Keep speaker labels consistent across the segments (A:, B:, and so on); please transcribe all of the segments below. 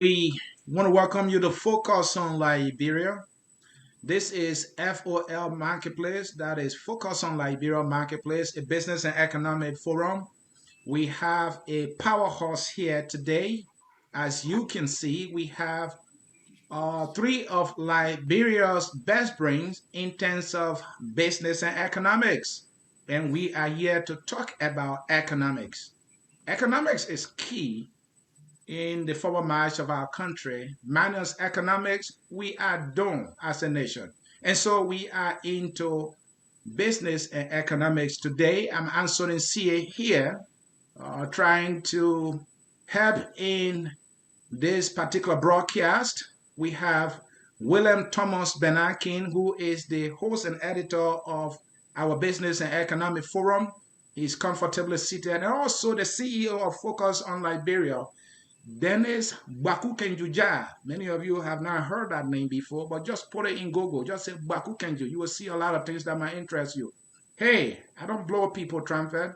A: We want to welcome you to Focus on Liberia. This is FOL Marketplace, that is Focus on Liberia Marketplace, a business and economic forum. We have a powerhouse here today. As you can see, we have three of Liberia's best brains in terms of business and economics. And we are here to talk about economics. Economics is key in the forward march of our country. Minus economics, we are doomed as a nation. And so we are into business and economics today. I'm answering CA here, trying to help in this particular broadcast. We have William Thomas Benakin, who is the host and editor of our Business and Economic Forum. He's comfortably seated, and also the CEO of Focus on Liberia, Dennis Baku Kenjuja. Many of you have not heard that name before, but just put it in Google. Just say Baku Kenju. You will see a lot of things that might interest you. Hey, I don't blow people trumpet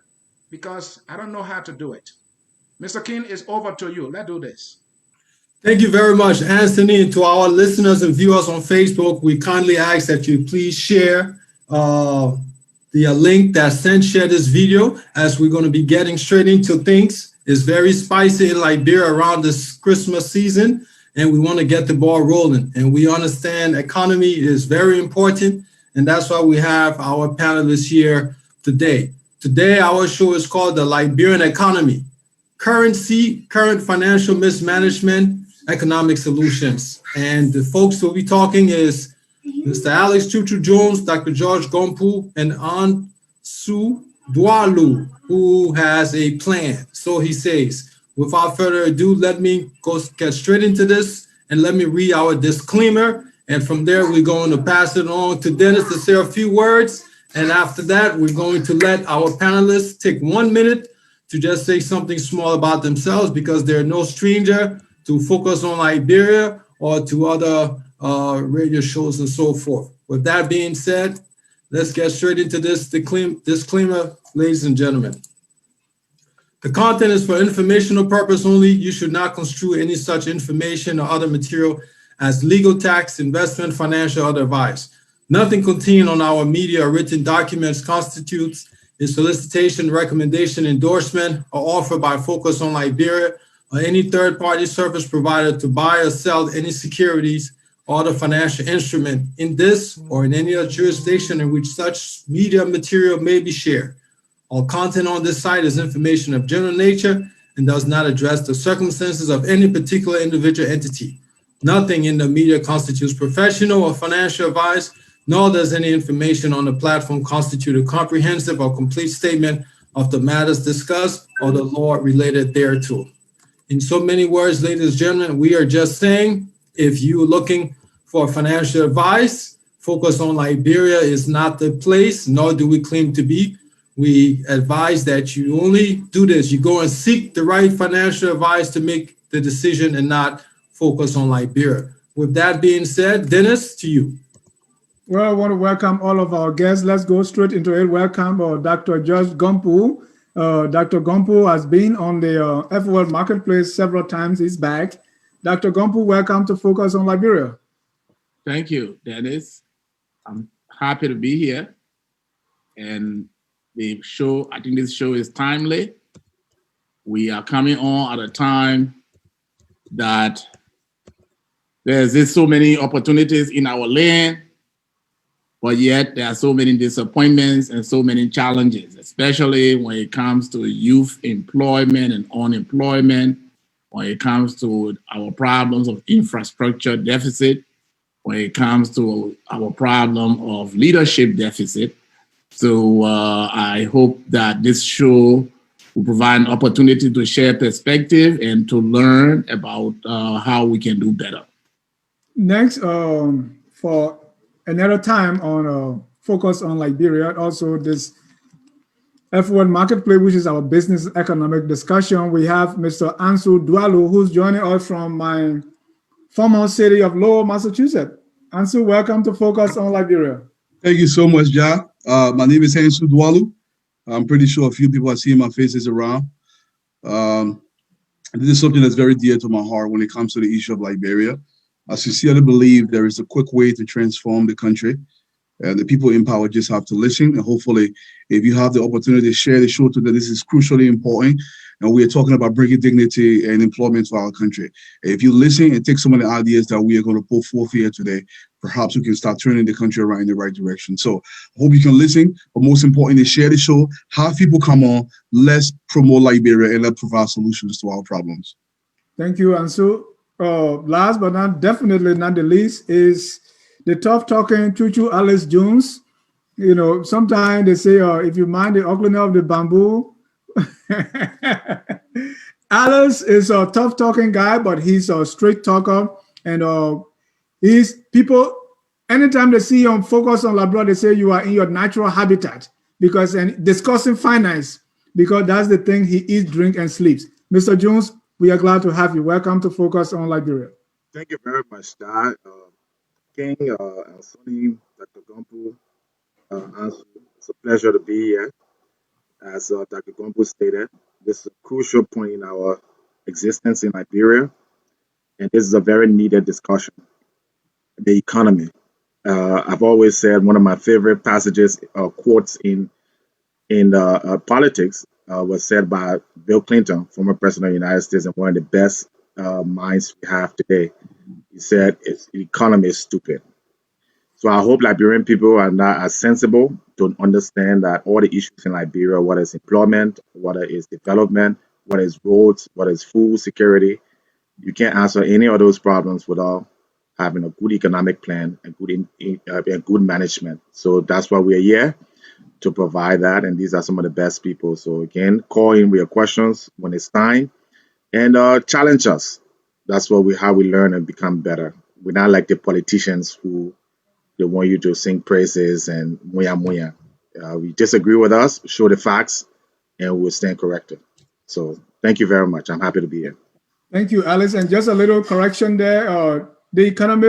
A: because I don't know how to do it. Mr. King, it's over to you. Let's do this.
B: Thank you very much, Anthony. And to our listeners and viewers on Facebook, we kindly ask that you please share the link that share this video, as we're going to be getting straight into things. It's very spicy in Liberia around this Christmas season, and we want to get the ball rolling. And we understand economy is very important, and that's why we have our panelists here today. Today, our show is called The Liberian Economy: Currency, Current Financial Mismanagement, Economic Solutions. And the folks who will be talking is Mr. Alex Chuchu Jones, Dr. George Gompu, and Ansu Dualu, who has a plan. So he says, without further ado, let me get straight into this and let me read our disclaimer. And from there, we're going to pass it on to Dennis to say a few words. And after that, we're going to let our panelists take 1 minute to just say something small about themselves, because they're no stranger to Focus on Liberia or to other radio shows and so forth. With that being said, let's get straight into this disclaimer, ladies and gentlemen. The content is for informational purpose only. You should not construe any such information or other material as legal, tax, investment, financial, or other advice. Nothing contained on our media or written documents constitutes a solicitation, recommendation, endorsement, or offer by Focus on Liberia or any third-party service provider to buy or sell any securities or other financial instrument in this or in any other jurisdiction in which such media material may be shared. All content on this site is information of general nature and does not address the circumstances of any particular individual entity. Nothing in the media constitutes professional or financial advice, nor does any information on the platform constitute a comprehensive or complete statement of the matters discussed or the law related thereto. In so many words, ladies and gentlemen, we are just saying, if you're looking for financial advice, Focus on Liberia is not the place, nor do we claim to be. We advise that you only do this. You go and seek the right financial advice to make the decision and not Focus on Liberia. With that being said, Dennis, to you.
C: Well, I want to welcome all of our guests. Let's go straight into it. Welcome Dr. George Gompu. Dr. Gompu has been on the FOL Marketplace several times. He's back. Dr. Gompu, welcome to Focus on Liberia.
D: Thank you, Dennis. I'm happy to be here. And the show, I think this show is timely. We are coming on at a time that there's just so many opportunities in our land, but yet there are so many disappointments and so many challenges, especially when it comes to youth employment and unemployment, when it comes to our problems of infrastructure deficit, when it comes to our problem of leadership deficit. So I hope that this show will provide an opportunity to share perspective and to learn about how we can do better.
C: Next, for another time on Focus on Liberia, also this FOL Marketplace, which is our business economic discussion, we have Mr. Ansu Dualu, who's joining us from my former city of Lowell, Massachusetts. Ansu, welcome to Focus on Liberia.
E: Thank you so much, Ja. My name is Ansu Dualu. I'm pretty sure a few people have seen my faces around. And this is something that's very dear to my heart when it comes to the issue of Liberia. I sincerely believe there is a quick way to transform the country. And the people in power just have to listen. And hopefully, if you have the opportunity to share the show today, this is crucially important. And we are talking about bringing dignity and employment to our country. If you listen and take some of the ideas that we are going to put forth here today, perhaps we can start turning the country around in the right direction. So I hope you can listen, but most importantly, share the show, have people come on, let's promote Liberia and let's provide solutions to our problems.
C: Thank you. And so last but definitely not the least is the tough talking Chuchu Alice Jones. You know, sometimes they say, if you mind the ugliness of the bamboo. Alice is a tough talking guy, but he's a straight talker. And he's people, anytime they see you on Focus on Labrador, they say you are in your natural habitat because and discussing finance, because that's the thing he eats, drink, and sleeps. Mr. Jones, we are glad to have you. Welcome to Focus on Liberia.
F: Thank you very much, Dad. King, Sonny, Dr. Gumpo, Ansu. It's a pleasure to be here. As Dr. Gumpo stated, this is a crucial point in our existence in Liberia, and this is a very needed discussion. The economy. I've always said one of my favorite passages, quotes in politics, was said by Bill Clinton, former president of the United States, and one of the best minds we have today. He said, the economy is stupid. So I hope Liberian people are not as sensible to understand that all the issues in Liberia, whether it's employment, whether it's development, whether it's roads, whether it's food security, you can't answer any of those problems without having a good economic plan and good management. So that's why we're here, to provide that. And these are some of the best people. So again, call in with your questions when it's time and challenge us. That's how we learn and become better. We're not like the politicians who they want you to sing praises and moya moya. We disagree with us, show the facts, and we'll stand corrected. So thank you very much. I'm happy to be here.
C: Thank you, Alice. And just a little correction there. The economy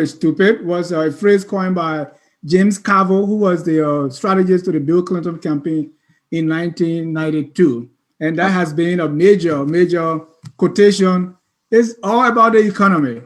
C: is stupid was a phrase coined by James Carville, who was the strategist to the Bill Clinton campaign in 1992. And that has been a major quotation. It's all about the economy.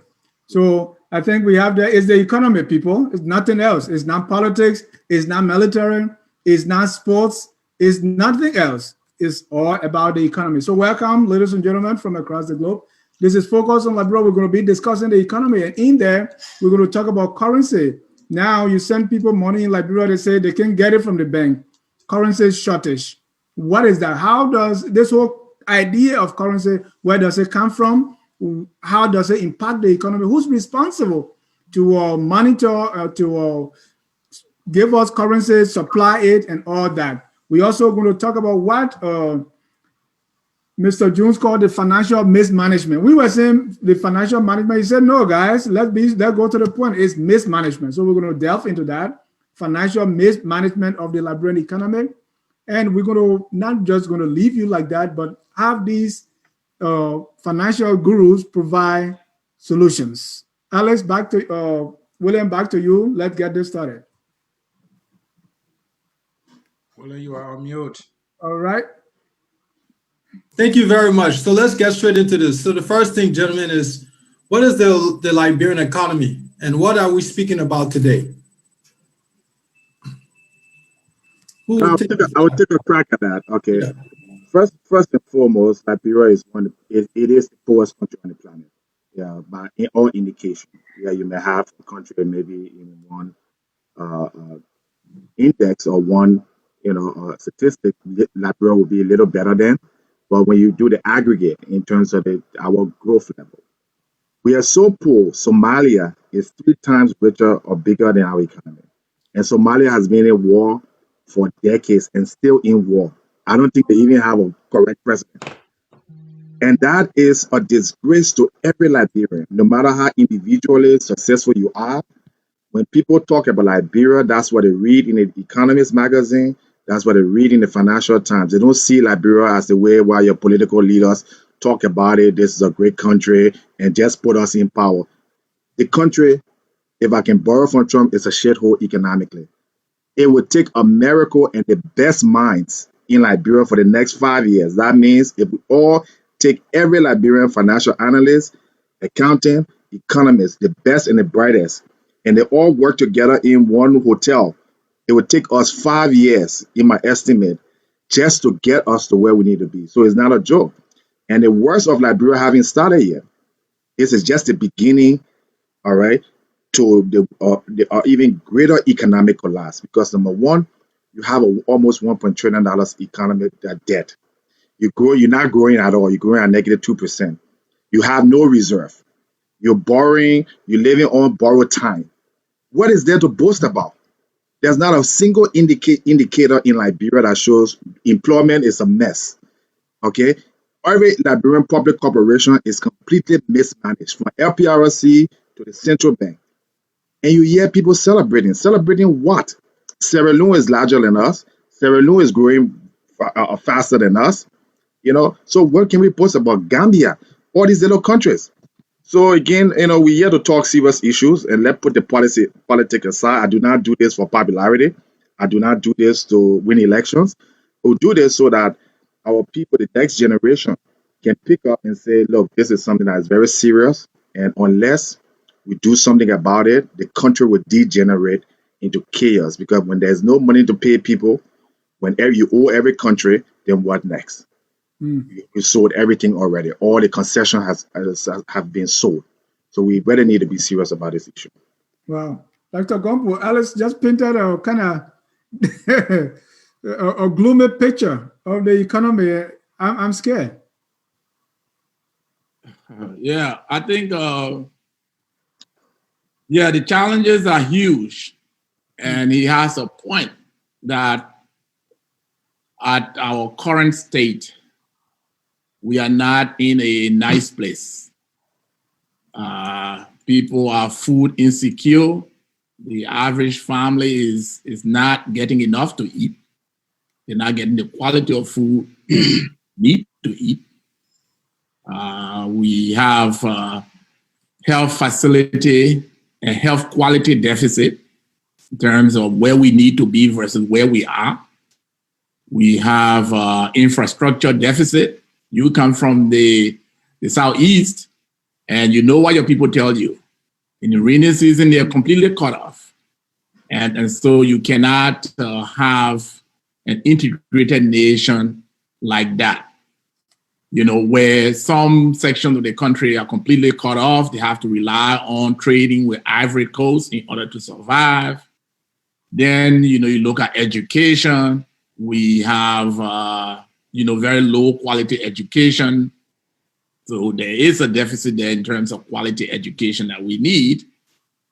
C: So I think we have it's the economy, people. It's nothing else. It's not politics. It's not military. It's not sports. It's nothing else. It's all about the economy. So welcome, ladies and gentlemen, from across the globe. This is Focus on Liberia. We're going to be discussing the economy. And in there, we're going to talk about currency. Now you send people money in Liberia, they say they can't get it from the bank. Currency shortage. What is that? How does this whole idea of currency, where does it come from? How does it impact the economy? Who's responsible to monitor, to give us currency, supply it, and all that? We're also going to talk about what Mr. Jones called the financial mismanagement. We were saying the financial management. He said, no, guys, let's go to the point. It's mismanagement. So we're going to delve into that financial mismanagement of the Liberian economy. And we're going to not just going to leave you like that, but have these financial gurus provide solutions. Alex, William, back to you. Let's get this started.
A: William, you are on mute.
C: All right.
B: Thank you very much. So let's get straight into this. So the first thing, gentlemen, is what is the Liberian economy and what are we speaking about today?
F: I would take a crack at that. Okay. Yeah. First and foremost, Liberia is it is the poorest country on the planet. Yeah, by all indication. Yeah, you may have a country maybe in one index or one statistic. Liberia will be a little better than, but when you do the aggregate in terms of our growth level, we are so poor. Somalia is 3 times richer or bigger than our economy, and Somalia has been in war for decades and still in war. I don't think they even have a correct president. And that is a disgrace to every Liberian, no matter how individually successful you are. When people talk about Liberia, that's what they read in the Economist magazine. That's what they read in the Financial Times. They don't see Liberia as the way why your political leaders talk about it. This is a great country and just put us in power. The country, if I can borrow from Trump, is a shithole economically. It would take a miracle and the best minds in Liberia for the next 5 years. That means if we all take every Liberian financial analyst, accountant, economist, the best and the brightest, and they all work together in one hotel. It would take us 5 years, in my estimate, just to get us to where we need to be. So it's not a joke. And the worst of Liberia haven't started yet. This is just the beginning, all right, to the even greater economic collapse. Because number one, you have almost $1 trillion economic debt. You're not growing at all. You're growing at -2%. You have no reserve. You're borrowing. You're living on borrowed time. What is there to boast about? There's not a single indicator in Liberia that shows employment is a mess. Okay, every Liberian public corporation is completely mismanaged, from LPRC to the central bank. And you hear people celebrating. Celebrating what? Sierra Leone is larger than us. Sierra Leone is growing faster than us. So what can we post about Gambia? All these little countries. So again, we're here to talk serious issues, and let's put the politics aside. I do not do this for popularity. I do not do this to win elections. We'll do this so that our people, the next generation, can pick up and say, look, this is something that is very serious. And unless we do something about it, the country will degenerate into chaos. Because when there's no money to pay people, when you owe every country, then what next? You sold everything already. All the concessions have been sold. So we really need to be serious about this issue.
C: Wow. Dr. Gompo, Alice just painted a kind of a gloomy picture of the economy. I'm scared.
D: Yeah, I think, the challenges are huge. And he has a point that at our current state, we are not in a nice place. People are food insecure. The average family is not getting enough to eat. They're not getting the quality of food they need to eat. We have health facility and health quality deficit in terms of where we need to be versus where we are. We have infrastructure deficit. You come from the Southeast, and you know what your people tell you. In the rainy season, they're completely cut off. And so you cannot have an integrated nation like that. Where some sections of the country are completely cut off, they have to rely on trading with Ivory Coast in order to survive. Then, you look at education. We have, very low quality education. So there is a deficit there in terms of quality education that we need.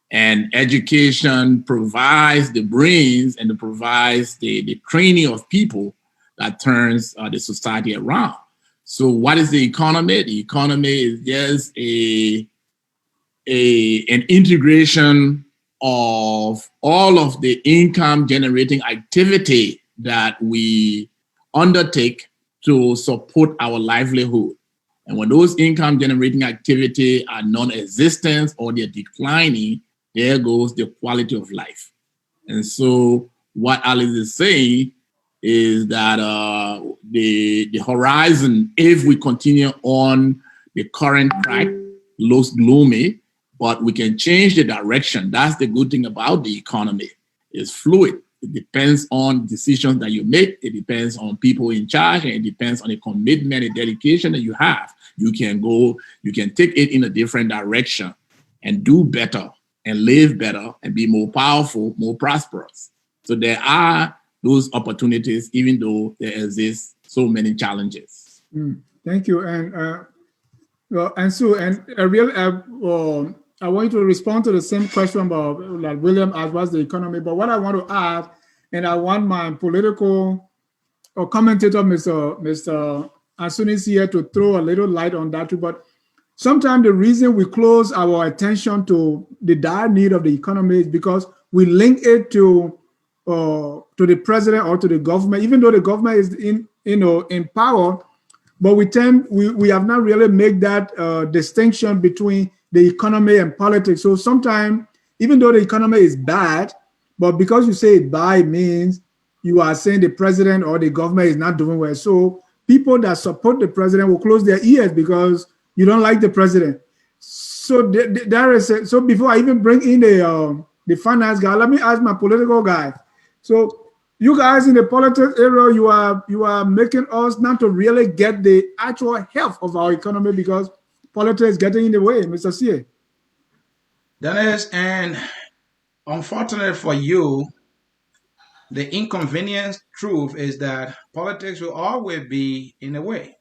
D: And education provides the brains and it provides the training of people that turns the society around. So what is the economy? The economy is just an integration of all of the income generating activity that we undertake to support our livelihood. And when those income generating activity are non-existent or they're declining, there goes the quality of life. And so what Alice is saying is that the horizon, if we continue on the current track, looks gloomy, but we can change the direction. That's the good thing about the economy. It's fluid. It depends on decisions that you make. It depends on people in charge, and it depends on the commitment and dedication that you have. You can take it in a different direction and do better and live better and be more powerful, more prosperous. So there are those opportunities, even though there exist so many challenges.
C: Thank you. And Sue, and I want you to respond to the same question about like William asked what's the economy, but what I want to add, and I want my political or commentator, Mr. Ansunis here to throw a little light on that too. But sometimes the reason we close our attention to the dire need of the economy is because we link it to the president or to the government, even though the government is in power. But we have not really made that distinction between the economy and politics. So sometimes, even though the economy is bad, but because you say it bad means you are saying the president or the government is not doing well. So people that support the president will close their ears because you don't like the president. So there is so before I even bring in the finance guy, let me ask my political guy. So you guys in the politics area, you are making us not to really get the actual health of our economy because politics is getting in the way, Mr. C.
A: Dennis, and unfortunately for you, the inconvenience truth is that politics will always be in the way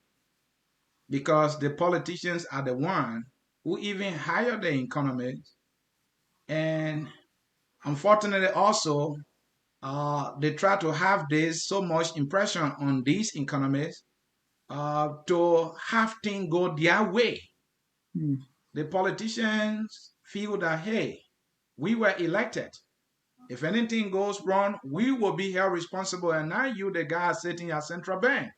A: because the politicians are the one who even hire the economists, and unfortunately also they try to have this so much impression on these economists to have things go their way. The politicians feel that, hey, we were elected. If anything goes wrong, we will be held responsible. And now you, the guy sitting at central bank.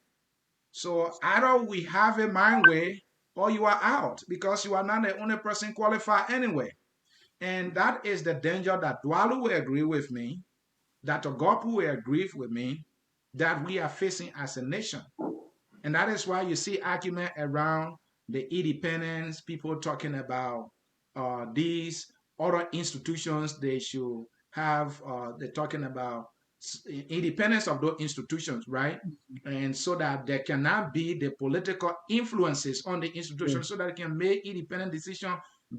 A: So either we have it my way or you are out because you are not the only person qualified anyway. And that is the danger that Dwalu will agree with me, that Ogopu will agree with me, that we are facing as a nation. And that is why you see argument around the independence, people talking about these other institutions, they should have, they're talking about independence of those institutions, right? And so that there cannot be the political influences on the institution so that it can make independent decisions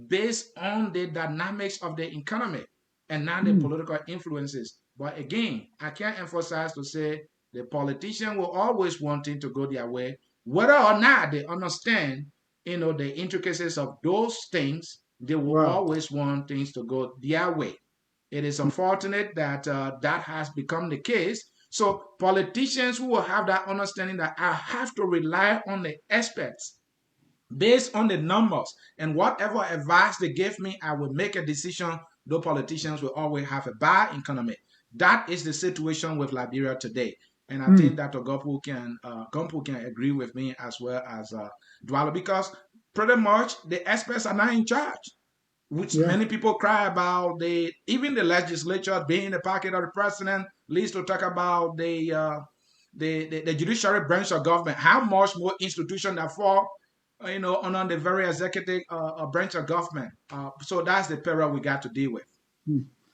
A: based on the dynamics of the economy and not the political influences. But again, I can't emphasize to say the politician will always wanting to go their way, whether or not they understand, the intricacies of those things. They will always want things to go their way. It is unfortunate that that has become the case. So politicians who will have that understanding that I have to rely on the experts based on the numbers and whatever advice they give me, I will make a decision. Those politicians will always have a bad economy. That is the situation with Liberia today. And I think that Gompu can agree with me as well as Dwala, because pretty much the experts are not in charge, which many people cry about. Even the legislature being in the pocket of the president leads to talk about the judiciary branch of government. How much more institution that fall, under the very executive branch of government. So that's the peril we got to deal with.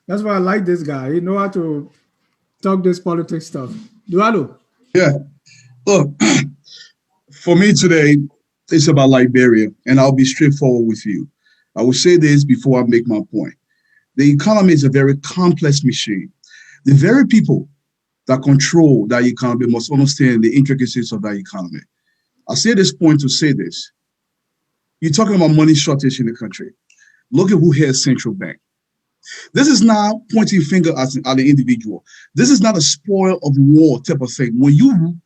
C: That's why I like this guy. He know how to talk this politics stuff. Dualo.
E: Yeah. Look, for me today, it's about Liberia, and I'll be straightforward with you. I will say this before I make my point. The economy is a very complex machine. The very people that control that economy must understand the intricacies of that economy. I say this point to say this. You're talking about money shortage in the country. Look at who has central bank. This is not pointing finger at the individual. This is not a spoil of war type of thing. When you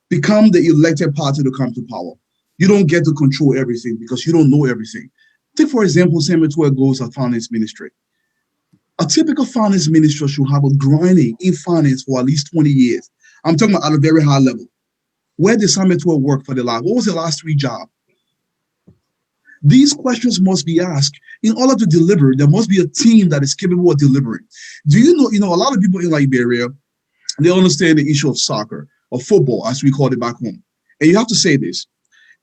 E: become the elected party to come to power, you don't get to control everything because you don't know everything. Take, for example, Samuel goes at finance ministry. A typical finance minister should have a grinding in finance for at least 20 years. I'm talking about at a very high level. Where did Samuel work for the last? What was the last 3 jobs? These questions must be asked. In order to deliver, there must be a team that is capable of delivering. Do you know, a lot of people in Liberia, they understand the issue of soccer or football, as we call it back home. And you have to say this.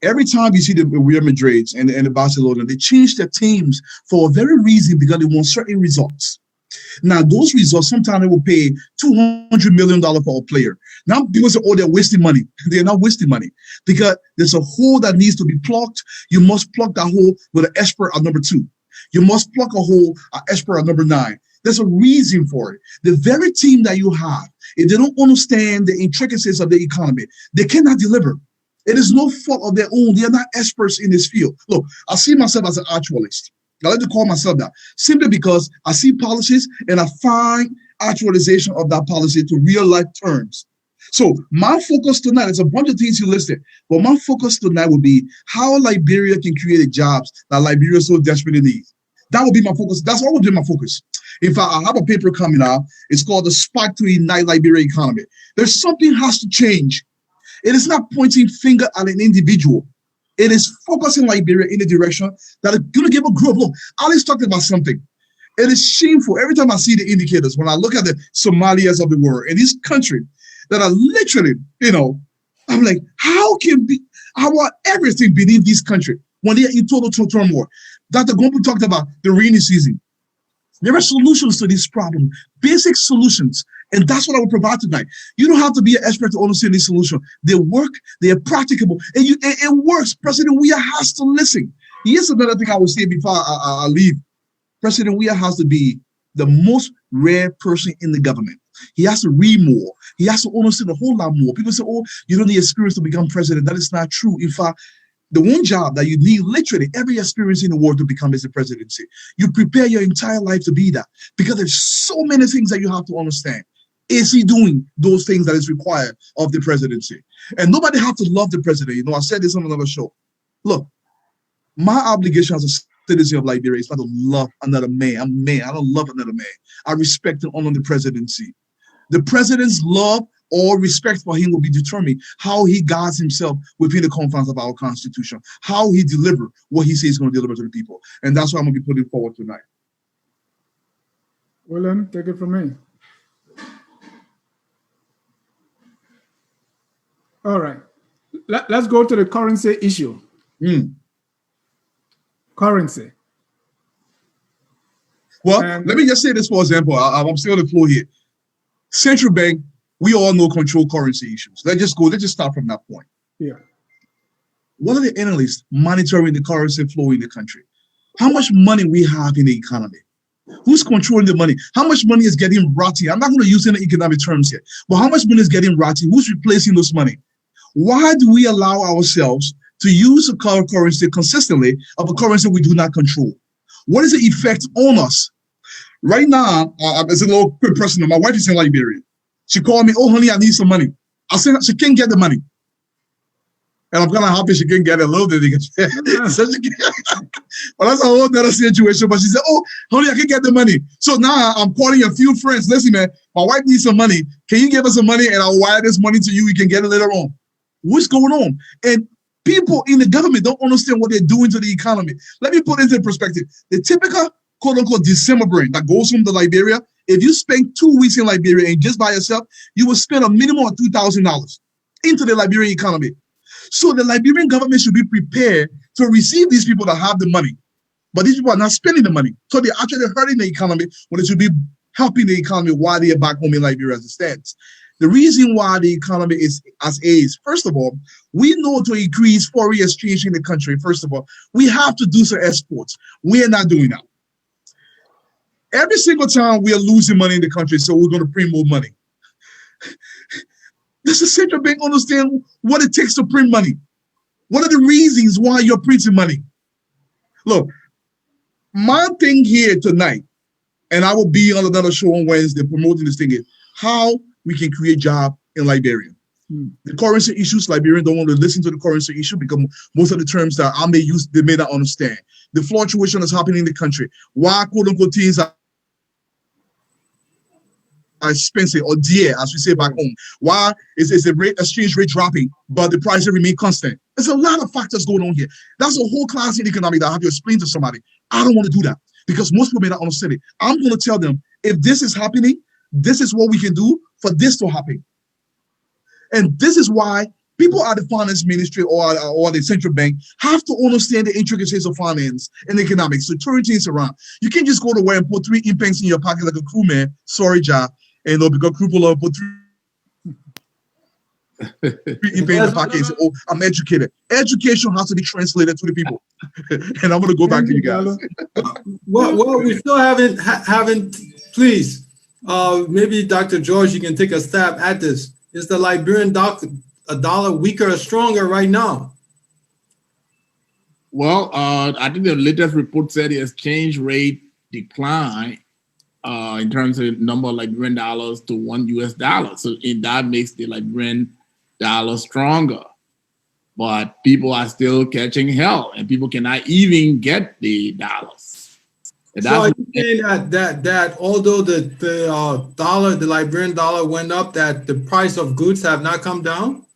E: Every time you see the Real Madrids and the Barcelona, they change their teams for a very reason, because they want certain results. Now, those results, sometimes they will pay $200 million for a player. Now, people say, oh, they're wasting money. They're not wasting money, because there's a hole that needs to be plugged. You must plug that hole with an expert at number 2. You must plug a hole at expert at number 9. There's a reason for it. The very team that you have, if they don't understand the intricacies of the economy, they cannot deliver. It is no fault of their own. They are not experts in this field. Look, I see myself as an actualist. I like to call myself that simply because I see policies and I find actualization of that policy to real life terms. So my focus tonight is a bunch of things you listed, but my focus tonight would be how Liberia can create the jobs that Liberia so desperately needs. That would be my focus. That's what would be my focus. In fact, I have a paper coming out. It's called The Spark to Ignite Liberia Economy. There's something has to change. It is not pointing finger at an individual. It is focusing Liberia in the direction that is going to give a growth. Look, Alex talked about something. It is shameful every time I see the indicators, when I look at the Somalias of the world, in this country that are literally, I'm like, how can be our everything beneath this country when they're in total turmoil? Dr. Gombu talked about the rainy season. There are solutions to this problem, basic solutions. And that's what I will provide tonight. You don't have to be an expert to understand this solution. They work, they are practicable, and it works. President Weah has to listen. Here's another thing I will say before I leave. President Weah has to be the most rare person in the government. He has to read more. He has to understand a whole lot more. People say, oh, you don't need experience to become president. That is not true. In fact, the one job that you need literally every experience in the world to become is the presidency. You prepare your entire life to be that because there's so many things that you have to understand. Is he doing those things that is required of the presidency? And nobody have to love the president. You know, I said this on another show. Look, my obligation as a citizen of Liberia is not to love another man. I'm a man. I don't love another man. I respect and honor the presidency. The president's love or respect for him will be determined how he guards himself within the confines of our constitution, how he delivers what he says he's going to deliver to the people. And that's what I'm going to be putting forward tonight.
C: William, take it from me. All right. Let's go to the currency issue. Currency.
E: Well, let me just say this, for example. I'm still on the floor here. Central bank, we all know, control currency issues. Let's just start from that point.
C: Yeah.
E: What are the analysts monitoring the currency flow in the country? How much money we have in the economy? Who's controlling the money? How much money is getting rotted? I'm not going to use any economic terms here, but how much money is getting rotted? Who's replacing those money? Why do we allow ourselves to use a currency consistently of a currency we do not control? What is the effect on us? Right now, as a little quick person, my wife is in Liberia. She called me, oh, honey, I need some money. I said, she can't get the money. And I'm kind of happy she can get a little bit. Well, that's a whole other situation. But she said, oh, honey, I can get the money. So now I'm calling a few friends. Listen, man, my wife needs some money. Can you give us some money and I'll wire this money to you? You can get it later on. What's going on? And people in the government don't understand what they're doing to the economy. Let me put it into perspective. The typical quote-unquote December brain that goes from the Liberia, if you spend 2 weeks in Liberia and just by yourself, you will spend a minimum of $2,000 into the Liberian economy. So the Liberian government should be prepared to receive these people that have the money. But these people are not spending the money. So they're actually hurting the economy when they should be helping the economy while they are back home in Liberia as it stands. The reason why the economy is as is, first of all, we know to increase foreign exchange in the country, first of all, we have to do some exports. We are not doing that. Every single time we are losing money in the country, so we're going to print more money. Does the central bank understand what it takes to print money? What are the reasons why you're printing money? Look, my thing here tonight, and I will be on another show on Wednesday promoting this thing, is how we can create jobs in Liberia. The currency issues, Liberians don't want to listen to the currency issue because most of the terms that I may use, they may not understand. The fluctuation that's happening in the country. Why, quote unquote, things are expensive or dear, as we say back home. Why is the exchange rate dropping, but the prices remain constant? There's a lot of factors going on here. That's a whole class in economics that I have to explain to somebody. I don't want to do that because most people may not understand it. I'm going to tell them, if this is happening, this is what we can do for this to happen. And this is why people at the finance ministry or the central bank have to understand the intricacies of finance and economics to turn things around. You can't just go to work and put 3 impacts in your pocket like a crewman. Sorry, Ja. And because crewman put 3 impacts in the pocket and say, oh, I'm educated. Education has to be translated to the people. And I'm going to go back to you guys.
B: Well, we still haven't. Please, maybe Dr. George, you can take a stab at this. Is the Liberian dollar weaker or stronger right now?
D: Well, I think the latest report said the exchange rate declined in terms of the number of Liberian dollars to $1 US. So that makes the Liberian dollar stronger. But people are still catching hell, and people cannot even get the dollars.
B: So are you saying that although the dollar, the Liberian dollar went up, that the price of goods have not come down?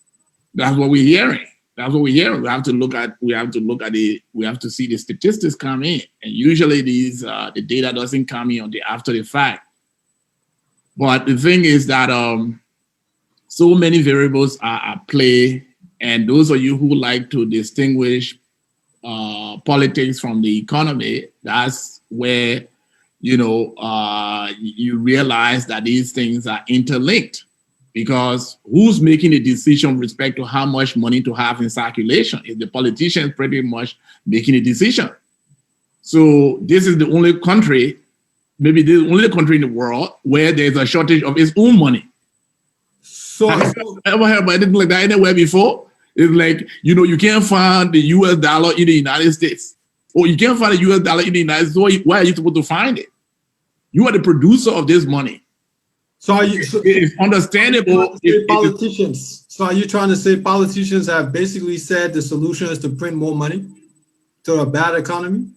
D: That's what we're hearing. That's what we're hearing. We have to see the statistics come in, and usually the data doesn't come in after the fact. But the thing is that so many variables are at play, and those of you who like to distinguish politics from the economy, that's where you realize that these things are interlinked, because who's making a decision with respect to how much money to have in circulation? Is the politicians pretty much making a decision? So this is the only country, maybe the only country in the world where there's a shortage of its own money.
B: So,
D: Have you ever heard about anything like that anywhere before? It's like, you can't find the US dollar in the United States. Or you can't find the US dollar in the United States. Why are you supposed to find it? You are the producer of this money.
B: so
D: It's understandable.
B: politicians. So are you trying to say politicians have basically said the solution is to print more money to a bad economy?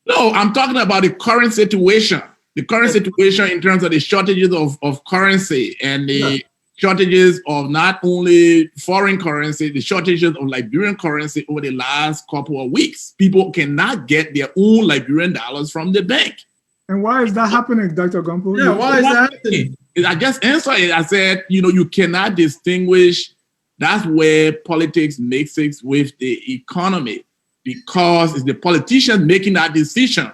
D: No, I'm talking about the current situation. The current situation in terms of the shortages of currency and the shortages of not only foreign currency, the shortages of Liberian currency over the last couple of weeks. People cannot get their own Liberian dollars from the bank.
C: And why is that happening, Dr. Gompo?
B: Yeah, why is that happening?
D: I just answered it. I said, you cannot distinguish. That's where politics mixes with the economy, because it's the politicians making that decision,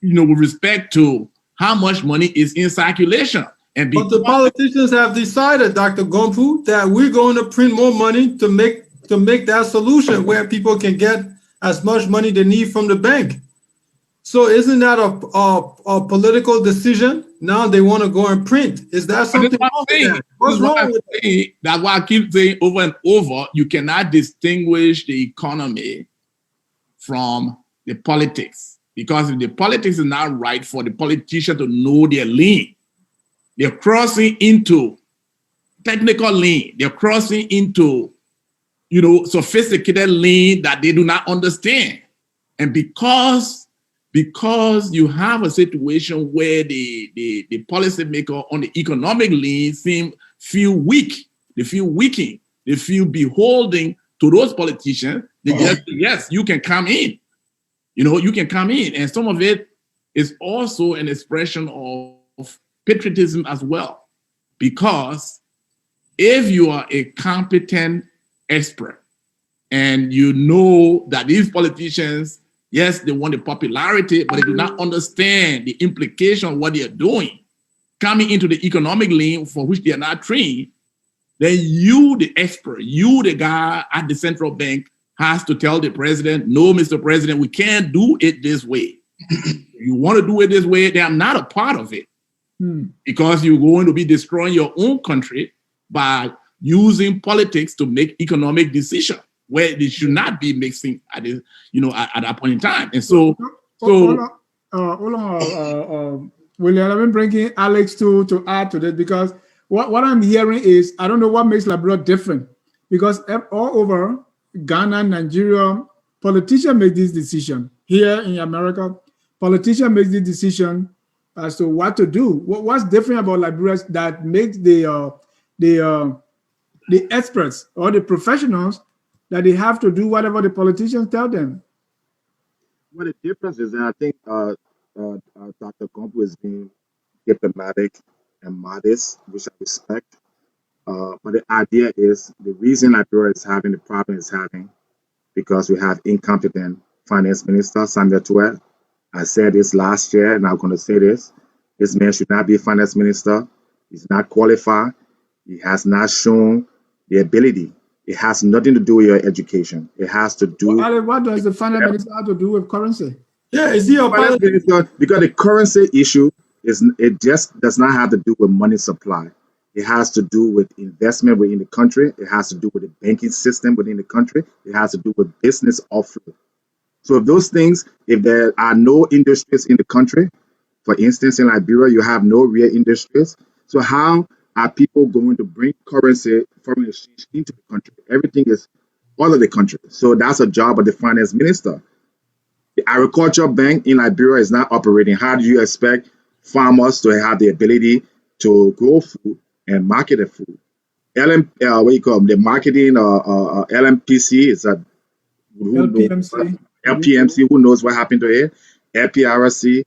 D: with respect to how much money is in circulation.
B: But the politicians have decided, Dr. Gompo, that we're going to print more money to make that solution where people can get as much money they need from the bank. So isn't that a political decision? Now they want to go and print. Is that something wrong with that? What's wrong with that?
D: That's why I keep saying over and over, you cannot distinguish the economy from the politics. Because if the politics is not right for the politician to know their lane, they're crossing into technical lane. They're crossing into, sophisticated lane that they do not understand. And because you have a situation where the policymaker on the economic lane feel weak, they feel weakened, they feel beholden to those politicians, they just, yes, you can come in. You can come in. And some of it is also an expression of patriotism as well. Because if you are a competent expert and you know that these politicians, yes, they want the popularity, but they do not understand the implication of what they are doing, coming into the economic lane for which they are not trained, then you, the expert, you, the guy at the central bank, has to tell the president, no, Mr. President, we can't do it this way. You want to do it this way, then I'm not a part of it. Because you're going to be destroying your own country by using politics to make economic decisions where they should not be mixing at that point in time. And so
C: hold on, William, I've been bringing Alex to add to this, because what I'm hearing is, I don't know what makes Liberia different, because all over Ghana, Nigeria, politicians make this decision. Here in America, politicians make this decision as to what to do. What's different about Liberia that makes the experts or the professionals that they have to do whatever the politicians tell them?
F: Well, the difference is that I think Dr. Gompo is being diplomatic and modest, which I respect. But the idea is the reason Liberia is having the problem it's having because we have incompetent finance minister, Samuel Tuet. I said this last year, and I'm going to say this. This man should not be a finance minister. He's not qualified. He has not shown the ability. It has nothing to do with your education. It has to do.
C: Well, what does the finance minister have to do with currency?
B: Yeah, is he a
F: finance minister? Because the currency issue it just does not have to do with money supply. It has to do with investment within the country. It has to do with the banking system within the country. It has to do with business offload. So if those things, if there are no industries in the country, for instance, in Liberia, you have no real industries. So how are people going to bring currency, foreign exchange into the country? Everything is all of the country. So that's a job of the finance minister. The agriculture bank in Liberia is not operating. How do you expect farmers to have the ability to grow food and market the food? The marketing LMPC is a LPMC, who knows what happened to it? LPRC,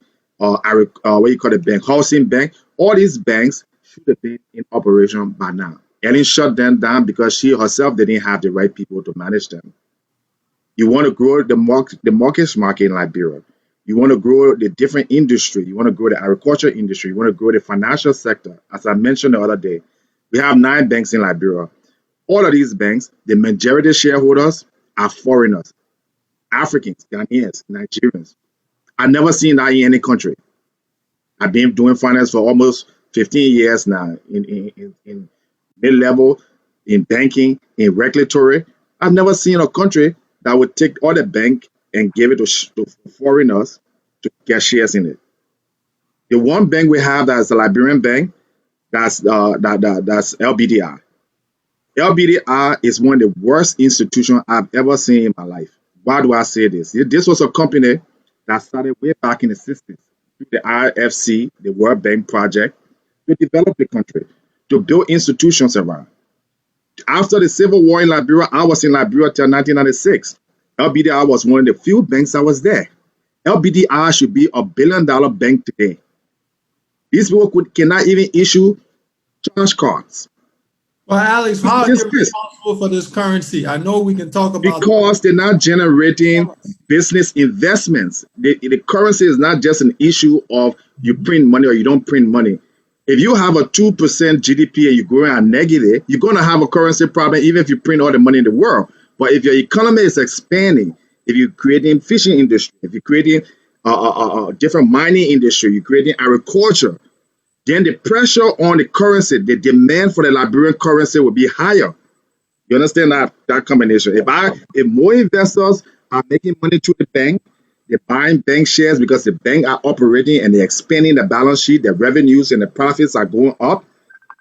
F: bank, housing bank. All these banks should have been in operation by now. Ellen shut them down because she herself didn't have the right people to manage them. You want to grow the market in Liberia. You want to grow the different industry. You want to grow the agriculture industry. You want to grow the financial sector. As I mentioned the other day, we have 9 banks in Liberia. All of these banks, the majority shareholders are foreigners, Africans, Ghanaians, Nigerians. I've never seen that in any country. I've been doing finance for almost 15 years now in mid-level, in banking, in regulatory. I've never seen a country that would take all the bank and give it to foreigners to get shares in it. The one bank we have that's a Liberian bank, that's LBDI. LBDI is one of the worst institutions I've ever seen in my life. Why do I say this? This was a company that started way back in the 60s through the IFC, the World Bank project, to develop the country, to build institutions around. After the Civil War in Liberia, I was in Liberia till 1996. LBDI was one of the few banks that was there. LBDI should be $1 billion bank today. These people cannot even issue cash cards.
B: Well, Alex, how are
F: This
B: you
F: is
B: responsible for this currency? I know we can talk about
F: because they're not generating business investments. The currency is not just an issue of you print money or you don't print money. If you have a 2% GDP and you're growing at negative, you're going to have a currency problem even if you print all the money in the world. But if your economy is expanding, if you're creating fishing industry, if you're creating different mining industry, you're creating agriculture, then the pressure on the currency, the demand for the Liberian currency will be higher. You understand that combination? If more investors are making money through the bank, they're buying bank shares because the bank are operating and they're expanding the balance sheet, the revenues and the profits are going up,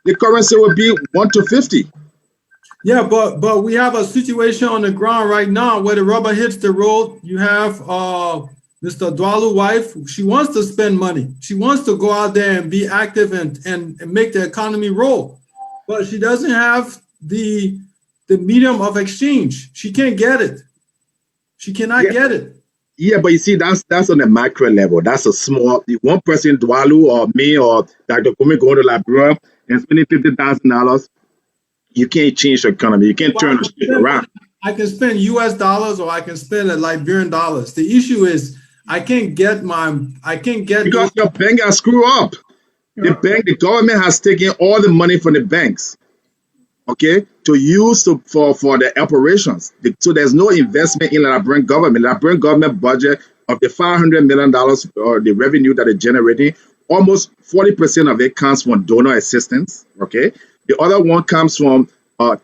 F: the currency will be 1 to 50.
B: Yeah, but we have a situation on the ground right now where the rubber hits the road. You have Mr. Dwalu's wife. She wants to spend money. She wants to go out there and be active and make the economy roll. But she doesn't have the medium of exchange. She can't get it. She cannot
F: Yeah,
B: get it.
F: yeah, but you see, that's on a macro level. That's a small one person, Dwalu or me or Dr. Kumi going to Liberia and spending $50,000. You can't change the economy. You can't
B: Well,
F: turn the shit around.
B: I can spend US dollars or I can spend Liberian dollars. The issue is I can't get
F: Because
B: those.
F: your bank has screwed up. The government has taken all the money from the banks, okay, to use for the operations. So there's no investment in the Liberian government. The Liberian government budget of the $500 million or the revenue that they're generating, almost 40% of it comes from donor assistance, okay? The other one comes from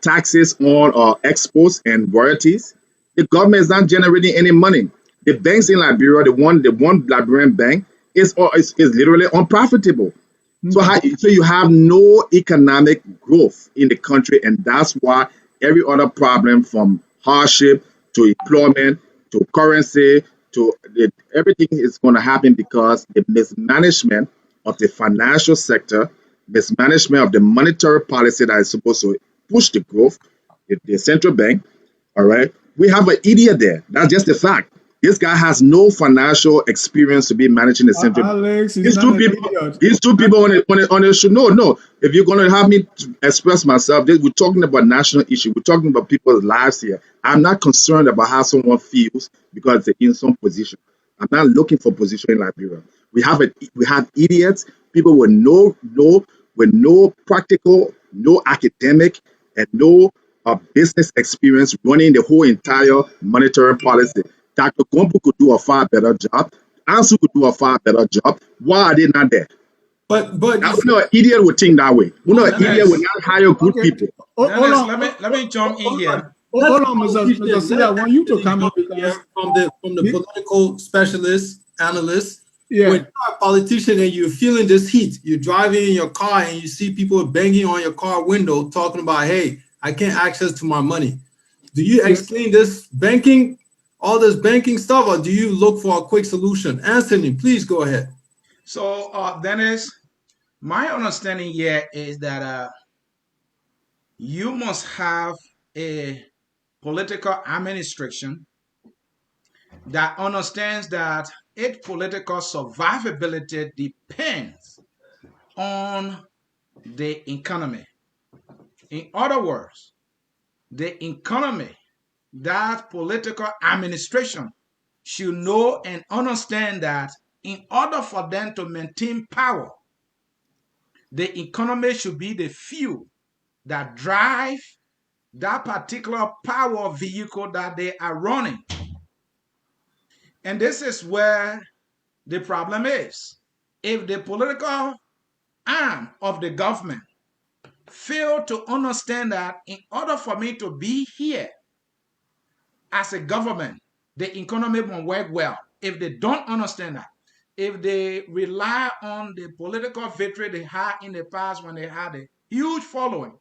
F: taxes on exports and royalties. The government is not generating any money. The banks in Liberia, the one Liberian bank is literally unprofitable. So you have no economic growth in the country, and that's why every other problem from hardship to employment to currency to everything is going to happen because the mismanagement of the financial sector, mismanagement of the monetary policy that is supposed to push the growth, the central bank. All right, we have an idiot there. That's just a fact. This guy has no financial experience to be managing the central bank.
C: Alex is
F: These
C: not
F: two
C: an
F: people,
C: idiot.
F: these two people on the show. No, no. If you're gonna have me to express myself, we're talking about national issue. We're talking about people's lives here. I'm not concerned about how someone feels because they're in some position. I'm not looking for position in Liberia. We have idiots, people with no practical, no academic, and no business experience running the whole entire monetary policy. Dr. Gombu could do a far better job. Ansu could do a far better job. Why are they not there?
B: But
F: Now, we know an idiot would think that way. We know an idiot would
A: Dennis,
F: not hire good
C: Okay.
F: people.
C: Hold
A: Dennis,
C: on.
A: let me jump in here.
C: Hold on, Mr. C. I want you to come in because
B: from the political specialist analyst.
C: yeah,
B: When you're a politician and you're feeling this heat, you're driving in your car and you see people banging on your car window talking about, hey, I can't access to my money. Do you explain this banking, all this banking stuff, or do you look for a quick solution? Anthony, please go ahead.
A: So, Dennis, my understanding here is that you must have a political administration that understands that its political survivability depends on the economy. In other words, the economy, that political administration should know and understand that in order for them to maintain power, the economy should be the fuel that drive that particular power vehicle that they are running. And this is where the problem is. If the political arm of the government fail to understand that in order for me to be here as a government, the economy won't work well. If they don't understand that, if they rely on the political victory they had in the past when they had a huge following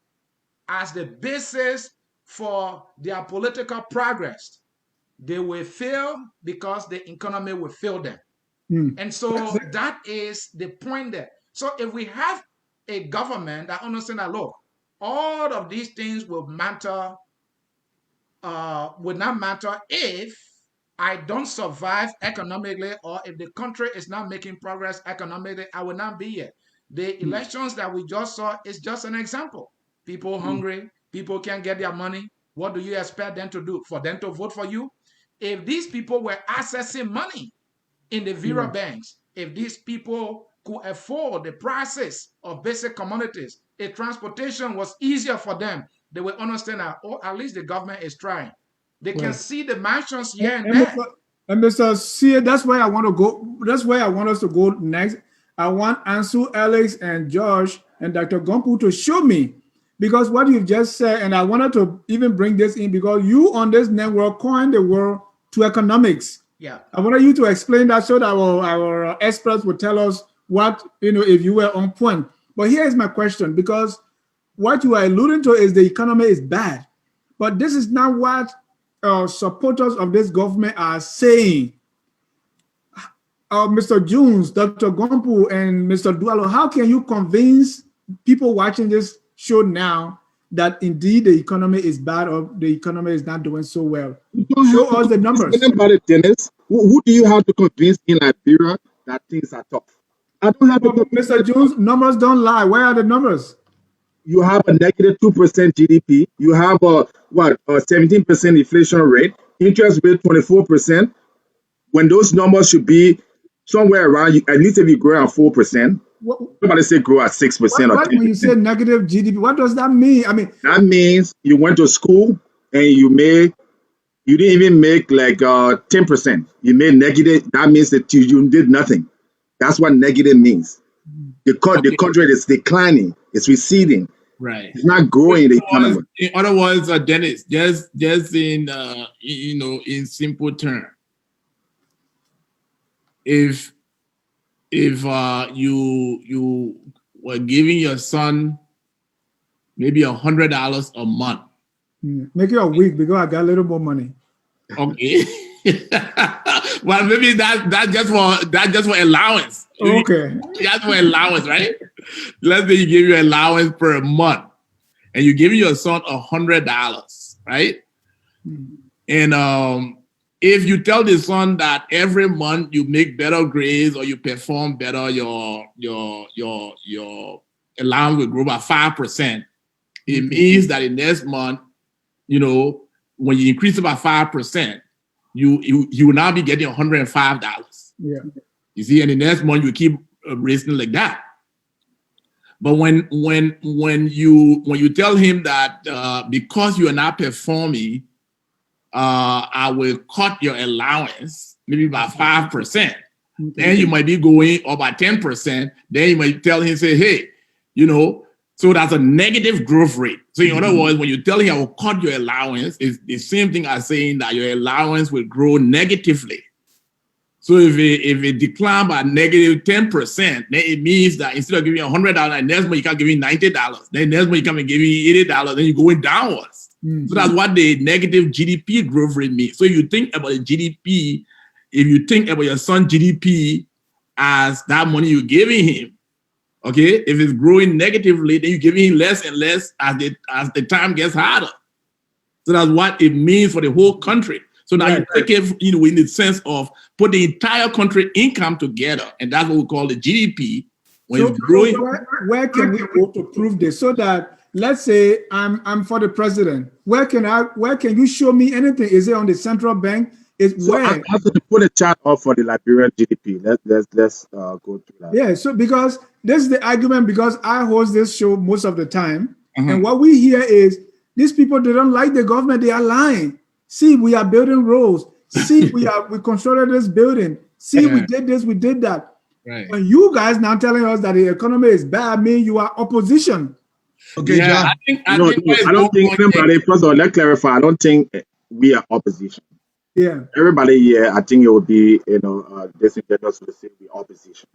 A: as the basis for their political progress, they will fail because the economy will fail them. And so that is the point there. So if we have a government that understands that, look, all of these things will matter, would not matter if I don't survive economically, or if the country is not making progress economically, I will not be here. The elections that we just saw is just an example. People hungry, people can't get their money. What do you expect them to do? For them to vote for you? If these people were accessing money in the Vera banks, if these people could afford the prices of basic commodities, if transportation was easier for them, they will understand that, oh, at least the government is trying. They can see the mansions here and there.
C: And Mr. C, that's where I want to go. That's where I want us to go next. I want Ansu, Alex, and Josh, and Dr. Gompu to show me, because what you just said, and I wanted to even bring this in because you on this network coined the word to economics.
A: Yeah.
C: I wanted you to explain that so that our experts would tell us what, if you were on point. But here is my question, because what you are alluding to is the economy is bad. But this is not what supporters of this government are saying. Mr. Jones, Dr. Gompu, and Mr. Dualo, how can you convince people watching this show now that indeed the economy is bad or the economy is not doing so well? Show us the numbers.
F: About it, Dennis. Who do you have to convince in Liberia that things are tough? I don't have to.
C: Mr. Jones, numbers don't lie. Where are the numbers?
F: You have a negative 2% GDP. You have a 17% inflation rate, interest rate 24%. When those numbers should be somewhere around, at least if you grow at 4%. Somebody say grow at 6% or 10%.
C: When you say negative GDP, what does that mean? I mean,
F: that means you went to school and you didn't even make like 10%. You made negative. That means that you did nothing. That's what negative means. The country is declining. It's receding.
D: Right.
F: It's not growing the economy.
D: In other words, Dennis, just in in simple terms, if you were giving your son maybe $100 a month,
C: make it a week because I got a little more money.
D: Okay. Well, maybe that's just for allowance.
C: Okay.
D: That's for allowance, right? Let's say you give your allowance per month, and you give your son $100, right? And if you tell the son that every month you make better grades or you perform better, your allowance will grow by 5%. It means that in next month, when you increase it by 5%, you will now be getting $105.
C: Yeah.
D: You see, and the next month you keep raising like that. But when you tell him that because you are not performing, I will cut your allowance maybe by 5%. Then you might be going up by 10%. Then you might tell him, say, hey, so that's a negative growth rate. So in other words, when you tell him I will cut your allowance, it's the same thing as saying that your allowance will grow negatively. So if it decline by negative 10%, then it means that instead of giving you $100, next month you can give me $90. Then next month you come and give me $80, then you're going downwards. So that's what the negative GDP growth rate means. So if you think about the GDP, if you think about your son's GDP as that money you're giving him, okay, if it's growing negatively, then you're giving him less and less as the time gets harder. So that's what it means for the whole country. So now you take it, in the sense of put the entire country income together, and that's what we call the GDP. When it's growing.
C: Where can we go to prove this so that let's say I'm for the president. Where can you show me anything? Is it on the central bank? Is
F: So
C: where?
F: I'm asking to put a chart up for the Liberian GDP. Let's go through that.
C: Yeah, so because this is the argument, because I host this show most of the time,
D: Uh-huh.
C: and what we hear is these people, they don't like the government, they are lying. See, we are building roads. See, we constructed this building. See, we did this, we did that.
D: Right.
C: And you guys now telling us that the economy is bad, mean you are opposition.
E: Okay,
D: Yeah,
E: John.
F: I don't think anybody, first of all, let's clarify, I don't think we are opposition.
C: Yeah.
F: Everybody here, I think it would be, disingenuous to say we opposition.